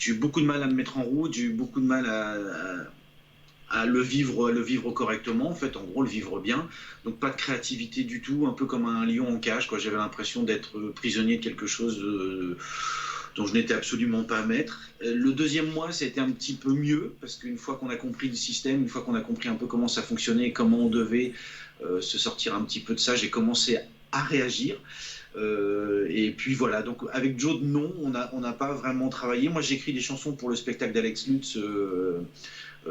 eu beaucoup de mal à me mettre en route, j'ai eu beaucoup de mal à le vivre correctement, en fait, en gros, le vivre bien. Donc pas de créativité du tout, un peu comme un lion en cage, quoi. J'avais l'impression d'être prisonnier de quelque chose dont je n'étais absolument pas maître. Le deuxième mois, ça a été un petit peu mieux, parce qu'une fois qu'on a compris le système, une fois qu'on a compris un peu comment ça fonctionnait, comment on devait se sortir un petit peu de ça, j'ai commencé à réagir. Et puis voilà, donc avec Joe, non, on n'a pas vraiment travaillé. Moi, j'écris des chansons pour le spectacle d'Alex Lutz,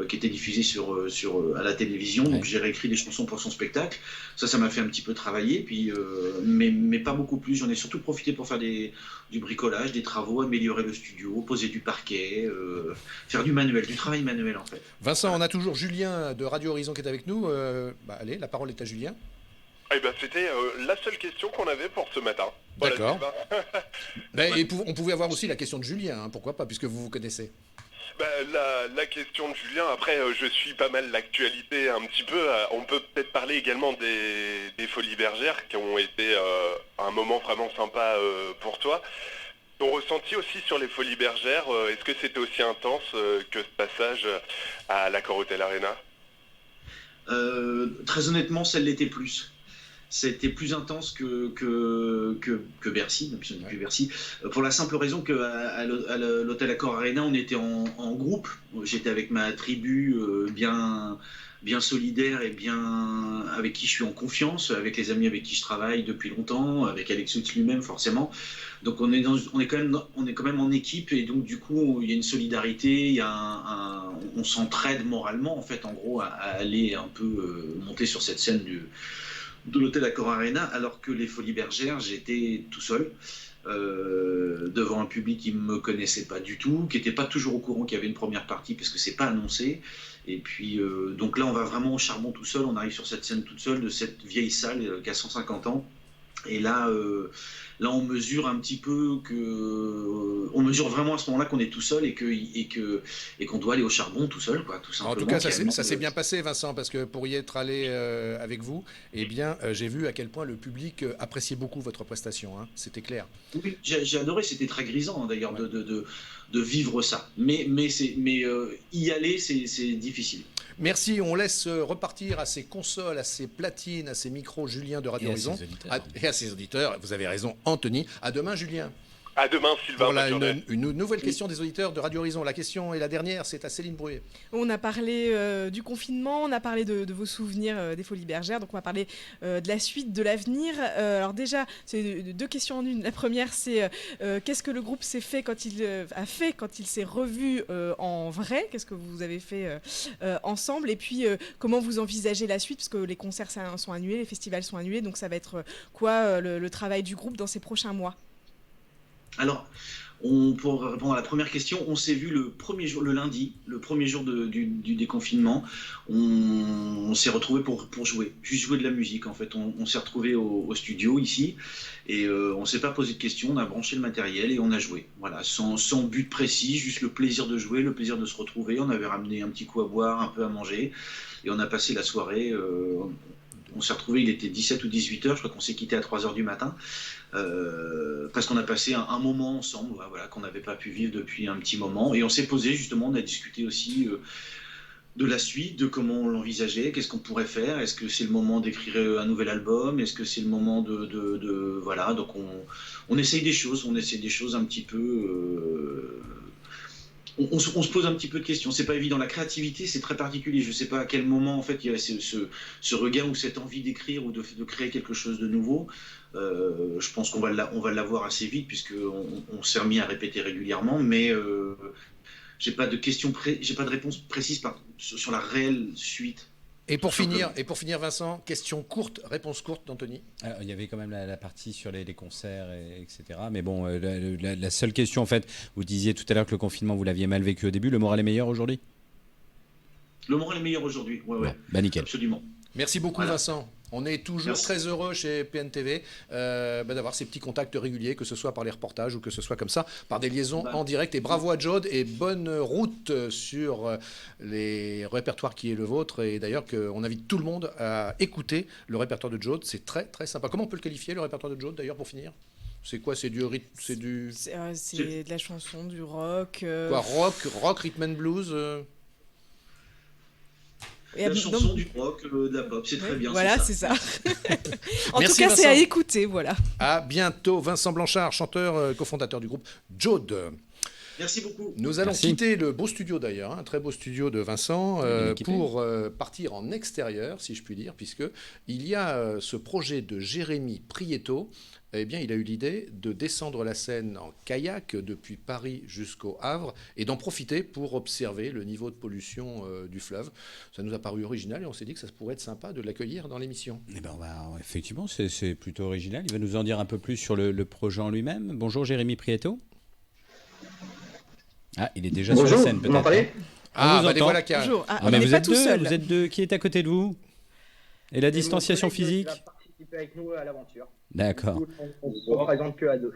qui était diffusé à la télévision, donc j'ai réécrit des chansons pour son spectacle. Ça m'a fait un petit peu travailler, puis, mais pas beaucoup plus. J'en ai surtout profité pour faire du bricolage, des travaux, améliorer le studio, poser du parquet, faire du travail manuel en fait. Vincent, on a toujours Julien de Radio Horizon qui est avec nous. Allez, la parole est à Julien. C'était la seule question qu'on avait pour ce matin. D'accord. Et on pouvait avoir aussi la question de Julien, hein, pourquoi pas, puisque vous vous connaissez. La question de Julien, après je suis pas mal l'actualité un petit peu, on peut peut-être parler également des Folies Bergères qui ont été un moment vraiment sympa pour toi. Ton ressenti aussi sur les Folies Bergères, est-ce que c'était aussi intense que ce passage à l'Accor Hotel Arena? Très honnêtement, ça l'était plus. C'était plus intense que Bercy, même si on n'est plus Bercy, pour la simple raison qu'à l'hôtel Accor Arena, on était en groupe. J'étais avec ma tribu bien solidaire et bien avec qui je suis en confiance, avec les amis avec qui je travaille depuis longtemps, avec Alex Lutz lui-même forcément. Donc on est quand même en équipe et donc du coup il y a une solidarité, on s'entraide moralement en fait, en gros à aller un peu monter sur cette scène de l'hôtel Accor Arena, alors que les Folies Bergères, j'étais tout seul, devant un public qui ne me connaissait pas du tout, qui n'était pas toujours au courant qu'il y avait une première partie, parce que c'est pas annoncé. Et puis, donc là, on va vraiment au charbon tout seul, on arrive sur cette scène toute seule, de cette vieille salle qui a 150 ans. Et là, on mesure un petit peu on mesure vraiment à ce moment-là qu'on est tout seul et qu'on doit aller au charbon tout seul, quoi, tout simplement. En tout cas, ça s'est bien passé, Vincent, parce que pour y être allé avec vous, j'ai vu à quel point le public appréciait beaucoup votre prestation. Hein. C'était clair. Oui, j'ai adoré. C'était très grisant, d'ailleurs, de vivre ça. Mais y aller, c'est difficile. Merci, on laisse repartir à ses consoles, à ses platines, à ses micros, Julien de Radio Horizon, et à ses auditeurs. Vous avez raison, Anthony. À demain, Julien. À demain, Sylvain. Voilà une nouvelle question des auditeurs de Radio Horizon. La question est la dernière, c'est à Céline Brouet. On a parlé du confinement, on a parlé de vos souvenirs des Folies Bergères, donc on va parler de la suite, de l'avenir. Alors déjà, c'est 2 questions en une. La première, c'est qu'est-ce que le groupe a fait quand il s'est revu en vrai? Qu'est-ce que vous avez fait ensemble? Et puis, comment vous envisagez la suite? Parce que les concerts sont annulés, les festivals sont annulés, donc ça va être quoi le travail du groupe dans ces prochains mois? Alors, pour répondre à la première question, on s'est vu le premier jour, le lundi, le premier jour du déconfinement. On s'est retrouvés pour jouer, juste jouer de la musique en fait. On s'est retrouvés au studio ici et on s'est pas posé de questions. On a branché le matériel et on a joué. Voilà, sans but précis, juste le plaisir de jouer, le plaisir de se retrouver. On avait ramené un petit coup à boire, un peu à manger et on a passé la soirée. On s'est retrouvés, il était 17 ou 18 heures, je crois qu'on s'est quitté à 3 heures du matin. Parce qu'on a passé un moment ensemble, voilà, qu'on n'avait pas pu vivre depuis un petit moment. Et on s'est posé justement, on a discuté aussi de la suite, de comment on l'envisageait, qu'est-ce qu'on pourrait faire, est-ce que c'est le moment d'écrire un nouvel album, est-ce que c'est le moment de voilà, donc on essaye des choses, un petit peu... On se pose un petit peu de questions. C'est pas évident. La créativité, c'est très particulier. Je sais pas à quel moment, en fait, il y a ce regain ou cette envie d'écrire ou de créer quelque chose de nouveau. Je pense qu'on va l'avoir assez vite puisqu'on s'est remis à répéter régulièrement. Mais j'ai pas de réponse précise sur la réelle suite. Et pour finir, Vincent, question courte, réponse courte d'Anthony. Alors, il y avait quand même la partie sur les concerts, etc. Mais bon, la seule question, en fait, vous disiez tout à l'heure que le confinement, vous l'aviez mal vécu au début. Le moral est meilleur aujourd'hui ? Le moral est meilleur aujourd'hui, ouais. Bon, bah nickel. Absolument. Merci beaucoup, voilà. Vincent. On est toujours très heureux chez PNTV d'avoir ces petits contacts réguliers, que ce soit par les reportages ou que ce soit comme ça, par des liaisons en direct. Et bravo à Jaude et bonne route sur les répertoires qui est le vôtre. Et d'ailleurs, on invite tout le monde à écouter le répertoire de Jaude. C'est très, très sympa. Comment on peut le qualifier, le répertoire de Jaude, d'ailleurs, pour finir ? C'est quoi ? C'est du rythme, c'est de la chanson, du rock. Quoi, rock, rhythm and blues La chanson, du rock, de la pop, c'est très bien. Voilà, c'est ça. En Merci, tout cas, Vincent. c'est à écouter, voilà. À bientôt, Vincent Blanchard, chanteur, cofondateur du groupe Jaude. Merci beaucoup. Nous allons quitter le beau studio d'ailleurs, un très beau studio de Vincent, pour partir en extérieur, si je puis dire, puisque il y a ce projet de Jérémy Prieto. Eh bien, il a eu l'idée de descendre la Seine en kayak depuis Paris jusqu'au Havre et d'en profiter pour observer le niveau de pollution du fleuve. Ça nous a paru original et on s'est dit que ça pourrait être sympa de l'accueillir dans l'émission. Eh ben, effectivement, c'est plutôt original. Il va nous en dire un peu plus sur le projet en lui-même. Bonjour Jérémy Prieto. Ah, il est déjà sur la scène peut-être. Vous m'entendez ? Les voilà qui arrivent. Bonjour. Mais vous êtes tout seul. Vous êtes deux. Qui est à côté de vous ? Et la distanciation physique ? Avec nous à l'aventure. D'accord. On ne se représente que à deux.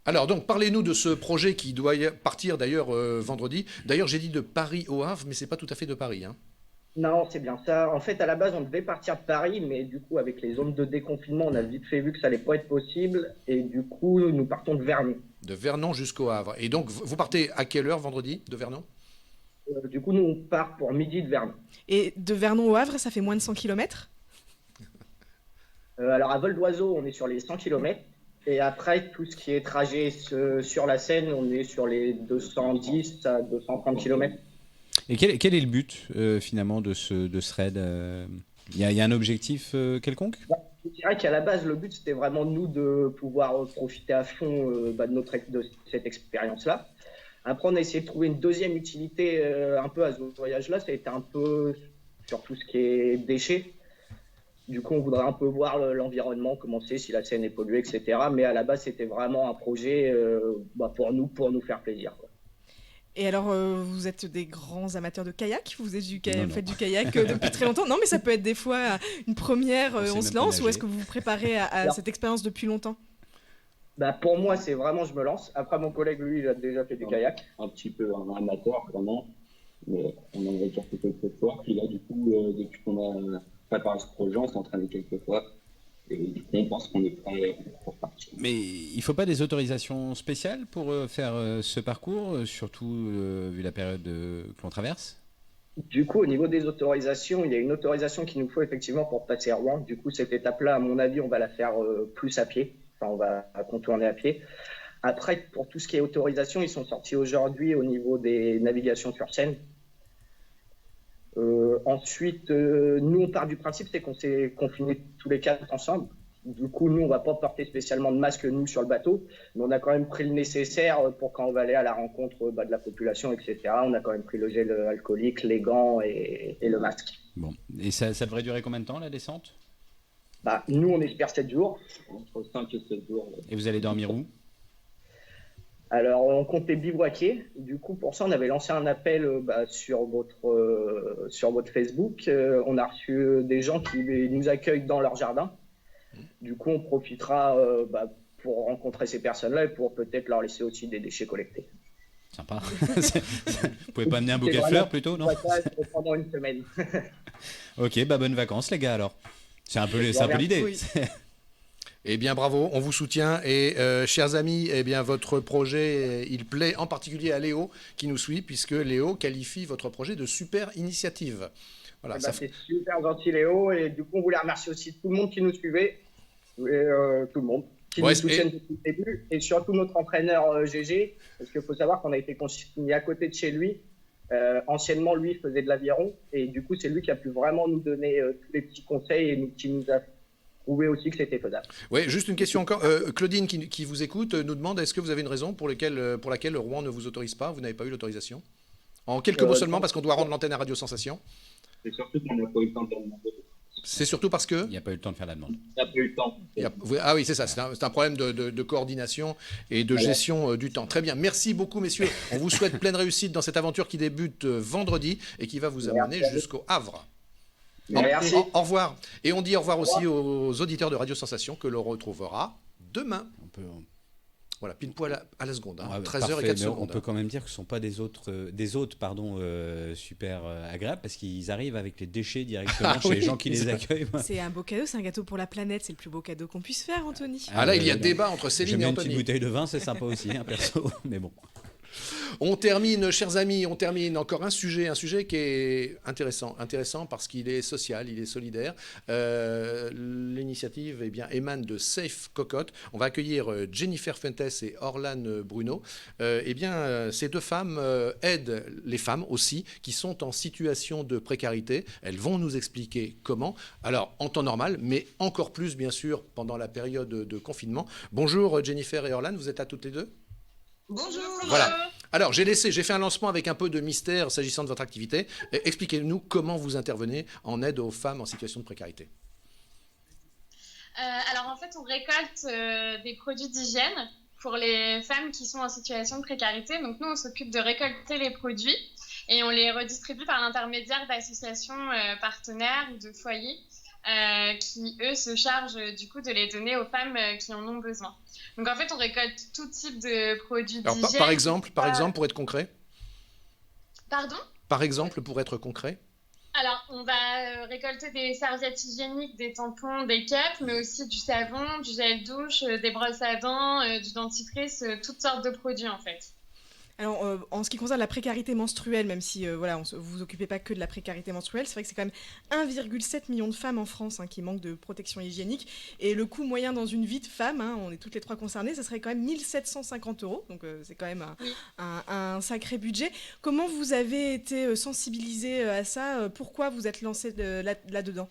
Alors donc parlez-nous de ce projet qui doit partir d'ailleurs vendredi. D'ailleurs j'ai dit de Paris au Havre, mais c'est pas tout à fait de Paris. Hein. Non, c'est bien ça. En fait, à la base, on devait partir de Paris, mais du coup, avec les zones de déconfinement, on a vite fait vu que ça allait pas être possible, et du coup, nous partons de Vernon. De Vernon jusqu'au Havre. Et donc vous partez à quelle heure vendredi de Vernon ? Du coup, nous on part pour midi de Vernon. Et de Vernon au Havre, ça fait moins de 100 km ? Alors à vol d'oiseau, on est sur les 100 km. Et après, tout ce qui est trajet sur la Seine, on est sur les 210 à 230 km. Et quel est le but finalement de ce raid ? Il y a un objectif quelconque ? Je dirais qu'à la base, le but, c'était vraiment nous de pouvoir profiter à fond de cette expérience-là. Après, on a essayé de trouver une deuxième utilité un peu à ce voyage-là. Ça a été un peu sur tout ce qui est déchets. Du coup, on voudrait un peu voir l'environnement, comment c'est, si la Seine est polluée, etc. Mais à la base, c'était vraiment un projet pour nous faire plaisir, quoi. Et alors, vous êtes des grands amateurs de kayak ? Vous faites du kayak depuis très longtemps ? Non, mais ça peut être des fois une première, on se lance, ou est-ce que vous vous préparez à cette expérience depuis longtemps ? Pour moi, c'est vraiment, je me lance. Après, mon collègue, lui, il a déjà fait du kayak. Un petit peu un amateur, vraiment. Mais on en a déjà fait quelques fois. Puis là, du coup, depuis qu'on a préparé ce projet, on s'est entraîné quelques fois. Et du coup, on pense qu'on est prêt pour partir. Mais il ne faut pas des autorisations spéciales pour faire ce parcours, surtout vu la période que l'on traverse ? Du coup, au niveau des autorisations, il y a une autorisation qu'il nous faut effectivement pour passer à Rouen. Du coup, cette étape-là, à mon avis, on va la faire plus à pied. Enfin, on va contourner à pied. Après, pour tout ce qui est autorisation, ils sont sortis aujourd'hui au niveau des navigations sur Seine. Ensuite, nous, on part du principe, c'est qu'on s'est confinés tous les quatre ensemble. Du coup, nous, on ne va pas porter spécialement de masque, nous, sur le bateau, mais on a quand même pris le nécessaire pour quand on va aller à la rencontre de la population, etc. On a quand même pris le gel alcoolique, les gants et le masque. Bon. Et ça devrait durer combien de temps, la descente ? Nous, on espère 7 jours. Entre 5 et 7 jours. Et vous allez dormir où ? Alors, on comptait bivouaquer. Du coup, pour ça, on avait lancé un appel sur votre Facebook. On a reçu des gens qui nous accueillent dans leur jardin. Du coup, on profitera pour rencontrer ces personnes-là et pour peut-être leur laisser aussi des déchets collectés. Sympa. Vous pouvez pas amener un bouquet de fleurs plutôt, non? Pendant une semaine. Ok, bonnes vacances les gars alors. C'est un peu l'idée. Oui. Eh bien, bravo, on vous soutient. Et chers amis, eh bien, votre projet, il plaît en particulier à Léo qui nous suit, puisque Léo qualifie votre projet de super initiative. Voilà, C'est super gentil, Léo. Et du coup, on voulait remercier aussi tout le monde qui nous suivait, tout le monde qui nous soutiennent depuis le début, et surtout notre entraîneur GG, parce qu'il faut savoir qu'on a été consigné à côté de chez lui. Anciennement, lui faisait de l'aviron, et du coup, c'est lui qui a pu vraiment nous donner tous les petits conseils et qui nous a prouvé aussi que c'était faisable. Oui, juste une question encore. Claudine, qui vous écoute, nous demande, est-ce que vous avez une raison pour laquelle Rouen ne vous autorise pas? Vous n'avez pas eu l'autorisation? En quelques mots seulement, parce qu'on doit rendre l'antenne à Radio Sensation. C'est surtout qu'on n'a pas eu le temps de demander. C'est surtout parce que... Il n'y a pas eu le temps de faire la demande. Il n'y a pas eu le temps. Ah oui, c'est ça. C'est un problème de coordination et de gestion du temps. Très bien. Merci beaucoup, messieurs. On vous souhaite pleine réussite dans cette aventure qui débute vendredi et qui va vous amener jusqu'au Havre. Merci. Au revoir. Et on dit au revoir aussi aux auditeurs de Radio Sensation que l'on retrouvera demain. Voilà, pile poil à la seconde, 13h04 secondes. On peut quand même dire que ce ne sont pas des hôtes super agréables, parce qu'ils arrivent avec les déchets directement chez les gens qui les accueillent. C'est un beau cadeau, c'est un gâteau pour la planète, c'est le plus beau cadeau qu'on puisse faire, Anthony. Là, il y a débat entre Céline et Anthony. Une petite bouteille de vin, c'est sympa aussi, perso, mais bon. On termine, chers amis, encore un sujet qui est intéressant parce qu'il est social, il est solidaire. L'initiative émane de Safe Cocotte. On va accueillir Jennifer Fuentes et Orlane Bruno. Ces deux femmes aident les femmes aussi qui sont en situation de précarité. Elles vont nous expliquer comment. Alors, en temps normal, mais encore plus, bien sûr, pendant la période de confinement. Bonjour Jennifer et Orlane, vous êtes là toutes les deux? Bonjour. Voilà. Alors, j'ai fait un lancement avec un peu de mystère s'agissant de votre activité. Expliquez-nous comment vous intervenez en aide aux femmes en situation de précarité. Alors, en fait, on récolte des produits d'hygiène pour les femmes qui sont en situation de précarité. Donc, nous, on s'occupe de récolter les produits et on les redistribue par l'intermédiaire d'associations partenaires ou de foyers qui, eux, se chargent du coup de les donner aux femmes qui en ont besoin. Donc en fait, on récolte tout type de produits d'hygiène. Alors, par exemple, pour être concret. Pardon ? Par exemple, pour être concret. Alors, on va récolter des serviettes hygiéniques, des tampons, des cups, mais aussi du savon, du gel douche, des brosses à dents, du dentifrice, toutes sortes de produits en fait. Alors, en ce qui concerne la précarité menstruelle, même si vous vous occupez pas que de la précarité menstruelle, c'est vrai que c'est quand même 1,7 million de femmes en France qui manquent de protection hygiénique. Et le coût moyen dans une vie de femme, on est toutes les trois concernées, ça serait quand même 1 750 €. Donc, c'est quand même un sacré budget. Comment vous avez été sensibilisée à ça? Pourquoi vous êtes lancée là-dedans?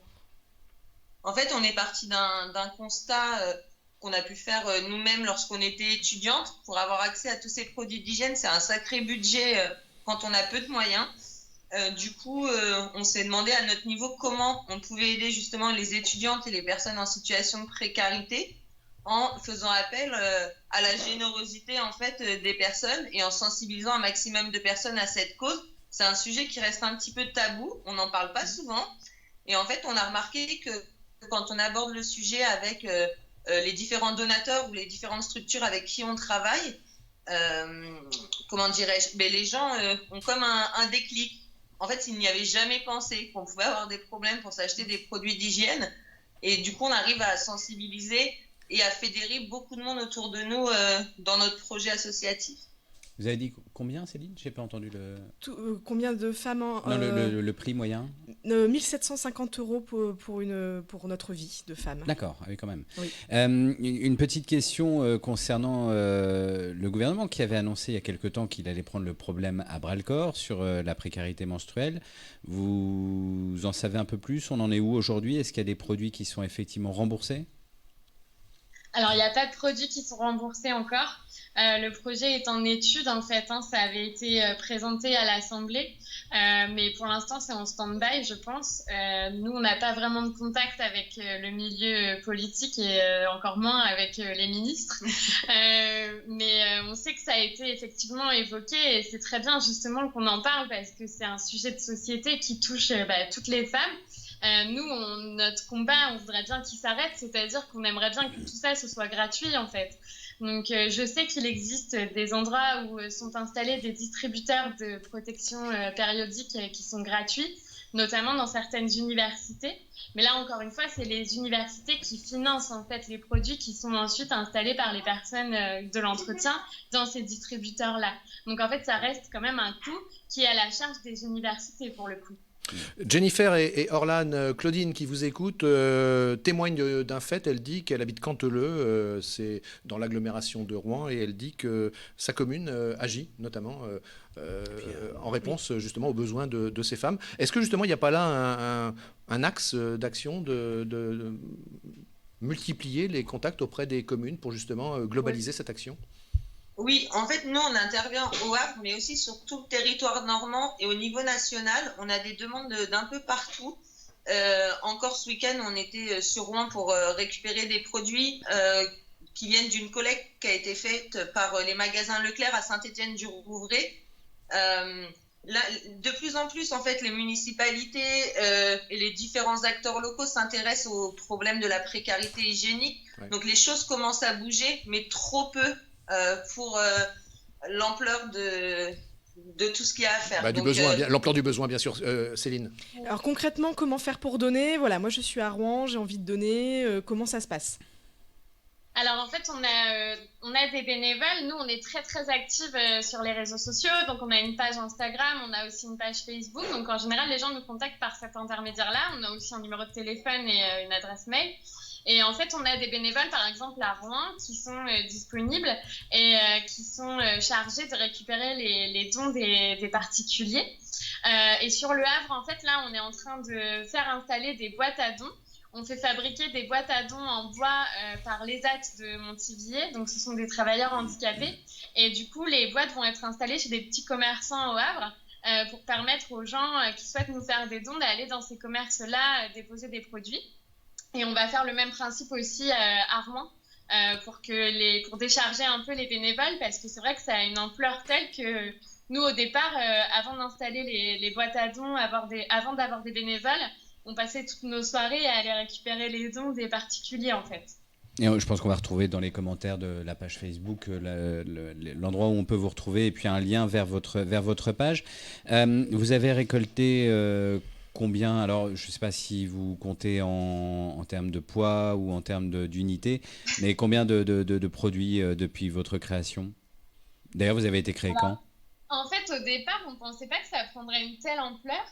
En fait, on est parti d'un constat... qu'on a pu faire nous-mêmes lorsqu'on était étudiante. Pour avoir accès à tous ces produits d'hygiène, c'est un sacré budget quand on a peu de moyens. Du coup, on s'est demandé à notre niveau comment on pouvait aider justement les étudiantes et les personnes en situation de précarité en faisant appel à la générosité en fait des personnes et en sensibilisant un maximum de personnes à cette cause. C'est un sujet qui reste un petit peu tabou, on n'en parle pas souvent. Et en fait, on a remarqué que quand on aborde le sujet avec... les différents donateurs ou les différentes structures avec qui on travaille, les gens ont comme un déclic. En fait, ils n'y avaient jamais pensé qu'on pouvait avoir des problèmes pour s'acheter des produits d'hygiène. Et du coup, on arrive à sensibiliser et à fédérer beaucoup de monde autour de nous dans notre projet associatif. Vous avez dit combien, Céline? Je n'ai pas entendu le... Combien de femmes Non, le prix moyen 1 750 € pour notre vie de femme. D'accord, oui, quand même. Oui. Une petite question concernant le gouvernement qui avait annoncé il y a quelque temps qu'il allait prendre le problème à bras-le-corps sur la précarité menstruelle. Vous en savez un peu plus? On en est où aujourd'hui? Est-ce qu'il y a des produits qui sont effectivement remboursés? Alors, il n'y a pas de produits qui sont remboursés encore. Le projet est en étude, en fait. Ça avait été présenté à l'Assemblée. Mais pour l'instant, c'est en stand-by, je pense. Nous, on n'a pas vraiment de contact avec le milieu politique et encore moins avec les ministres. Mais on sait que ça a été effectivement évoqué et c'est très bien justement qu'on en parle parce que c'est un sujet de société qui touche toutes les femmes. Nous, notre combat, on voudrait bien qu'il s'arrête, c'est-à-dire qu'on aimerait bien que tout ça, ce soit gratuit, en fait. Donc, je sais qu'il existe des endroits où sont installés des distributeurs de protection périodique qui sont gratuits, notamment dans certaines universités. Mais là, encore une fois, c'est les universités qui financent, en fait, les produits qui sont ensuite installés par les personnes de l'entretien dans ces distributeurs-là. Donc, en fait, ça reste quand même un coût qui est à la charge des universités, pour le coup. Jennifer et Orlane, Claudine qui vous écoute, témoigne d'un fait. Elle dit qu'elle habite Canteleu, c'est dans l'agglomération de Rouen, et elle dit que sa commune agit notamment en réponse justement aux besoins de ces femmes. Est-ce que justement il n'y a pas là un axe d'action de multiplier les contacts auprès des communes pour justement globaliser cette action ? Oui, en fait, nous, on intervient au Havre, mais aussi sur tout le territoire normand et au niveau national. On a des demandes d'un peu partout. Encore ce week-end, on était sur Rouen pour récupérer des produits qui viennent d'une collecte qui a été faite par les magasins Leclerc à Saint-Étienne-du-Rouvray. Là, de plus en plus, en fait, les municipalités et les différents acteurs locaux s'intéressent au problème de la précarité hygiénique. Ouais. Donc, les choses commencent à bouger, mais trop peu. Pour l'ampleur de tout ce qu'il y a à faire. Du besoin, l'ampleur du besoin, bien sûr. Céline. Alors concrètement, comment faire pour donner ? Voilà, moi je suis à Rouen, j'ai envie de donner. Comment ça se passe ? Alors en fait, on a des bénévoles. Nous, on est très très actifs sur les réseaux sociaux. Donc on a une page Instagram, on a aussi une page Facebook. Donc en général, les gens nous contactent par cet intermédiaire-là. On a aussi un numéro de téléphone et une adresse mail. Et en fait, on a des bénévoles, par exemple, à Rouen, qui sont disponibles et qui sont chargés de récupérer les dons des particuliers. Et sur le Havre, en fait, là, on est en train de faire installer des boîtes à dons. On fait fabriquer des boîtes à dons en bois par l'ESAT de Montivilliers. Donc, ce sont des travailleurs handicapés. Et du coup, les boîtes vont être installées chez des petits commerçants au Havre pour permettre aux gens qui souhaitent nous faire des dons d'aller dans ces commerces-là déposer des produits. Et on va faire le même principe aussi à Rouen pour décharger un peu les bénévoles parce que c'est vrai que ça a une ampleur telle que nous, au départ, avant d'installer les boîtes à dons, avant d'avoir des bénévoles, on passait toutes nos soirées à aller récupérer les dons des particuliers en fait. Et je pense qu'on va retrouver dans les commentaires de la page Facebook l'endroit où on peut vous retrouver et puis un lien vers votre page. Vous avez récolté... combien, alors je ne sais pas si vous comptez en termes de poids ou en termes d'unité, mais combien de produits depuis votre création ? D'ailleurs, vous avez été créé quand ? En fait, au départ, on ne pensait pas que ça prendrait une telle ampleur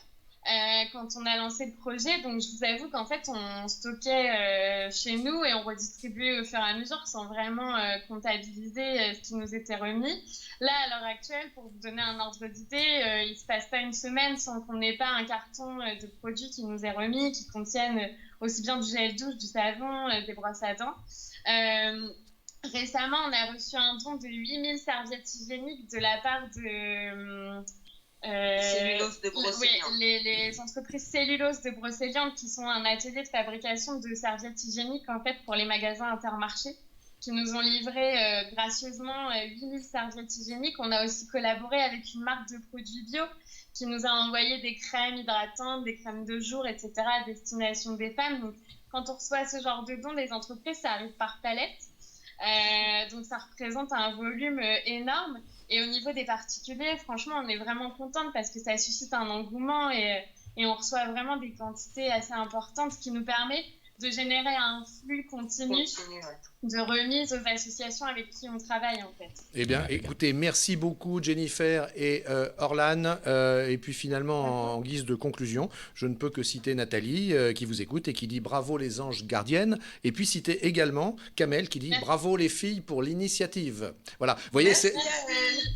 quand on a lancé le projet. Donc, je vous avoue qu'en fait, on stockait chez nous et on redistribuait au fur et à mesure sans vraiment comptabiliser ce qui nous était remis. Là, à l'heure actuelle, pour vous donner un ordre d'idée, il ne se passe pas une semaine sans qu'on n'ait pas un carton de produits qui nous est remis, qui contiennent aussi bien du gel douche, du savon, des brosses à dents. Récemment, on a reçu un don de 8000 serviettes hygiéniques de la part de... Cellulose de Brocéliande. Oui, les entreprises Cellulose de Brocéliande qui sont un atelier de fabrication de serviettes hygiéniques en fait pour les magasins Intermarché qui nous ont livré gracieusement 8000 serviettes hygiéniques. On a aussi collaboré avec une marque de produits bio qui nous a envoyé des crèmes hydratantes, des crèmes de jour, etc. à destination des femmes. Donc, quand on reçoit ce genre de dons des entreprises, ça arrive par palette. Donc ça représente un volume énorme et au niveau des particuliers, franchement on est vraiment contente parce que ça suscite un engouement et on reçoit vraiment des quantités assez importantes, ce qui nous permet de générer un flux continu de remise aux associations avec qui on travaille en fait. Eh bien, écoutez, merci beaucoup Jennifer et Orlane. Et puis finalement, en guise de conclusion, je ne peux que citer Nathalie qui vous écoute et qui dit bravo les anges gardiennes. Et puis citer également Kamel qui dit bravo les filles pour l'initiative. Voilà, vous voyez,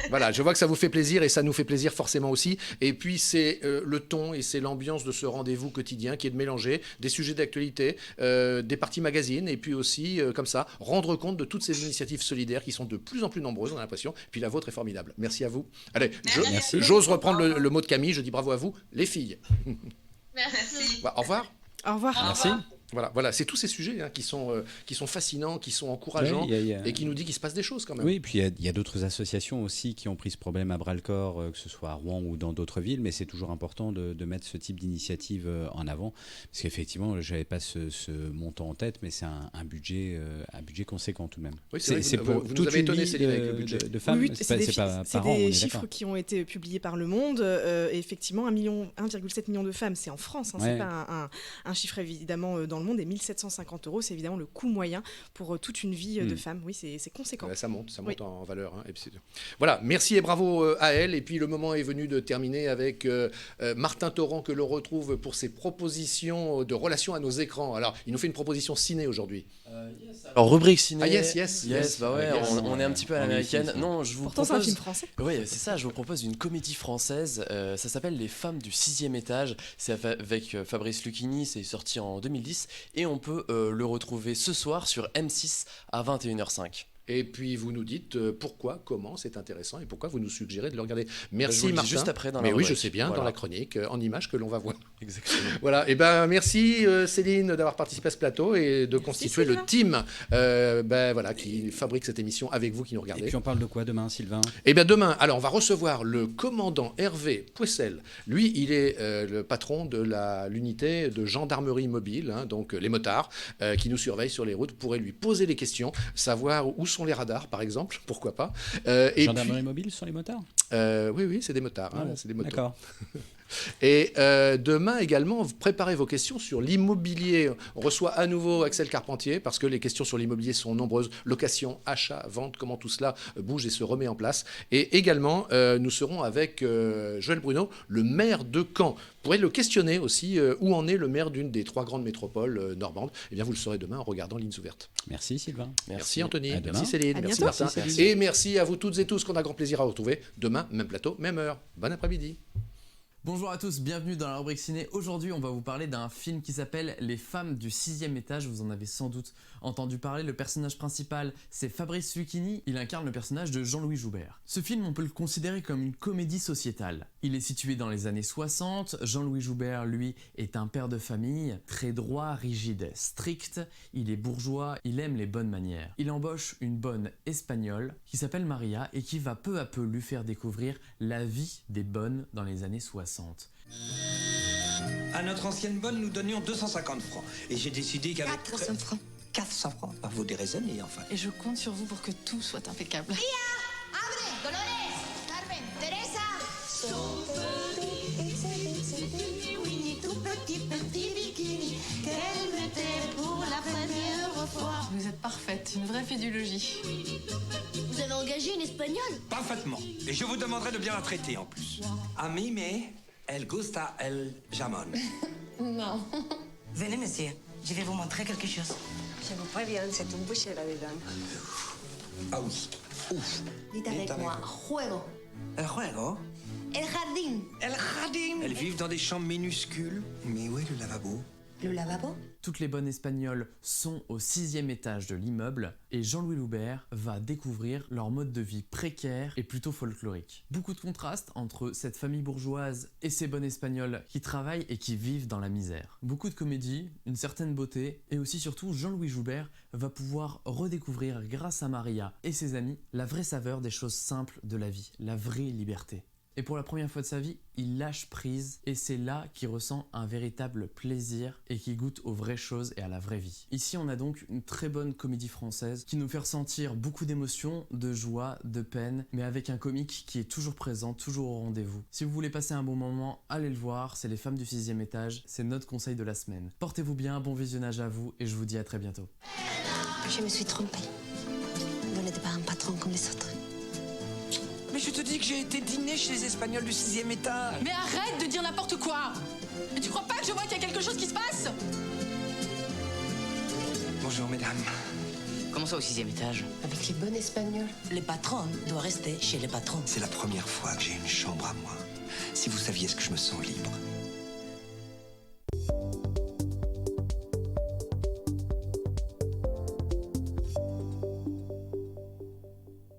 voilà, je vois que ça vous fait plaisir et ça nous fait plaisir forcément aussi. Et puis c'est le ton et c'est l'ambiance de ce rendez-vous quotidien qui est de mélanger des sujets d'actualité, des parties magazines, et puis aussi, comme ça, rendre compte de toutes ces initiatives solidaires qui sont de plus en plus nombreuses, on a l'impression. Puis la vôtre est formidable. Merci à vous. Allez, j'ose reprendre le mot de Camille, je dis bravo à vous, les filles. Merci. Au revoir. Au revoir. Merci. Voilà, c'est tous ces sujets qui sont fascinants, qui sont encourageants, et qui nous disent qu'il se passe des choses quand même. Oui, et puis il y a d'autres associations aussi qui ont pris ce problème à bras-le-corps, que ce soit à Rouen ou dans d'autres villes, mais c'est toujours important de mettre ce type d'initiative en avant, parce qu'effectivement, je n'avais pas ce montant en tête, mais c'est un budget conséquent tout de même. Oui, c'est pour vous nous avez étonné, Céline, avec le budget de femmes, oui, c'est des chiffres qui ont été publiés par Le Monde, et effectivement, 1,7 million de femmes, c'est en France, c'est pas un chiffre évidemment dans le monde, et 1 750 €, c'est évidemment le coût moyen pour toute une vie de femme. Oui, c'est conséquent. Ça monte en valeur. Voilà, merci et bravo à elle. Et puis le moment est venu de terminer avec Martin Torrent, que l'on retrouve pour ses propositions de relations à nos écrans. Alors, il nous fait une proposition ciné aujourd'hui. Alors, rubrique ciné. Ah yes. Bah ouais, on est un petit peu à l'américaine. Non, je vous Pourtant, propose... c'est un film français. Oui, c'est ça, je vous propose une comédie française. Ça s'appelle Les femmes du 6e étage. C'est avec Fabrice Lucchini, c'est sorti en 2010. Et on peut le retrouver ce soir sur M6 à 21h05. Et puis vous nous dites pourquoi, comment c'est intéressant, et pourquoi vous nous suggérez de le regarder. Merci je vous le dis Martin. juste après dans la Mais oui, rubrique. je sais bien, Voilà. dans la chronique, en images que l'on va voir. Exactement. Voilà, et ben merci Céline d'avoir participé à ce plateau et de constituer le team qui fabrique cette émission avec vous qui nous regardez. Et puis on parle de quoi demain, Sylvain ? Eh bien demain, alors on va recevoir le commandant Hervé Poissel. Lui, il est le patron de l'unité de gendarmerie mobile, donc les motards, qui nous surveillent sur les routes. Vous pourrez lui poser des questions, savoir où sont les radars, par exemple, pourquoi pas. Gendarmerie mobile sur les motards ? Oui, c'est des motards, c'est des motos. D'accord. Et demain également, préparez vos questions sur l'immobilier. On reçoit à nouveau Axel Carpentier parce que les questions sur l'immobilier sont nombreuses. Location, achat, vente, comment tout cela bouge et se remet en place. Et également, nous serons avec Joël Bruno, le maire de Caen. Vous pourrez le questionner aussi, où en est le maire d'une des 3 grandes métropoles normandes. Eh bien, vous le saurez demain en regardant Lignes Ouvertes. Merci Sylvain. Merci Anthony, À demain. merci Céline, À merci bientôt. Martin. Merci. Et merci à vous toutes et tous qu'on a grand plaisir à retrouver demain, même plateau, même heure. Bon après-midi. Bonjour à tous, bienvenue dans la rubrique ciné. Aujourd'hui, on va vous parler d'un film qui s'appelle Les femmes du 6e étage. Vous en avez sans doute entendu parler. Le personnage principal, c'est Fabrice Lucchini. Il incarne le personnage de Jean-Louis Joubert. Ce film, on peut le considérer comme une comédie sociétale. Il est situé dans les années 60. Jean-Louis Joubert, lui, est un père de famille, très droit, rigide, strict. Il est bourgeois, il aime les bonnes manières. Il embauche une bonne espagnole qui s'appelle Maria et qui va peu à peu lui faire découvrir la vie des bonnes dans les années 60. À notre ancienne bonne, nous donnions 250 francs. Et j'ai décidé qu'avec... 400 francs. 400 francs. Bah, vous déraisonnez, enfin. Et je compte sur vous pour que tout soit impeccable. Vous êtes parfaite, une vraie fille du logis. Vous avez engagé une espagnole? Parfaitement. Et je vous demanderai de bien la traiter, en plus. A mí me el gusta el jamón. Non. Venez, monsieur. Je vais vous montrer quelque chose. Je vous préviens, c'est une bouchée là-dedans. Ah oui. Ouf. Dites avec moi, juego. El juego? El jardín. El jardín. Elles vivent dans des chambres minuscules. Mais où est le lavabo? Le lavabo? Toutes les bonnes espagnoles sont au 6e étage de l'immeuble et Jean-Louis Joubert va découvrir leur mode de vie précaire et plutôt folklorique. Beaucoup de contrastes entre cette famille bourgeoise et ces bonnes espagnoles qui travaillent et qui vivent dans la misère. Beaucoup de comédie, une certaine beauté et aussi surtout Jean-Louis Joubert va pouvoir redécouvrir grâce à Maria et ses amis la vraie saveur des choses simples de la vie, la vraie liberté. Et pour la première fois de sa vie, il lâche prise et c'est là qu'il ressent un véritable plaisir et qu'il goûte aux vraies choses et à la vraie vie. Ici, on a donc une très bonne comédie française qui nous fait ressentir beaucoup d'émotions, de joie, de peine, mais avec un comique qui est toujours présent, toujours au rendez-vous. Si vous voulez passer un bon moment, allez le voir, c'est Les femmes du 6e étage, c'est notre conseil de la semaine. Portez-vous bien, bon visionnage à vous et je vous dis à très bientôt. Je me suis trompée. Vous n'êtes pas un patron comme les autres. Mais je te dis que j'ai été dîner chez les Espagnols du 6e étage. Mais arrête de dire n'importe quoi! Mais tu crois pas que je vois qu'il y a quelque chose qui se passe? Bonjour, mesdames. Comment ça au 6e étage? Avec les bonnes espagnoles. Les patrons doivent rester chez les patrons. C'est la première fois que j'ai une chambre à moi. Si vous saviez ce que je me sens libre.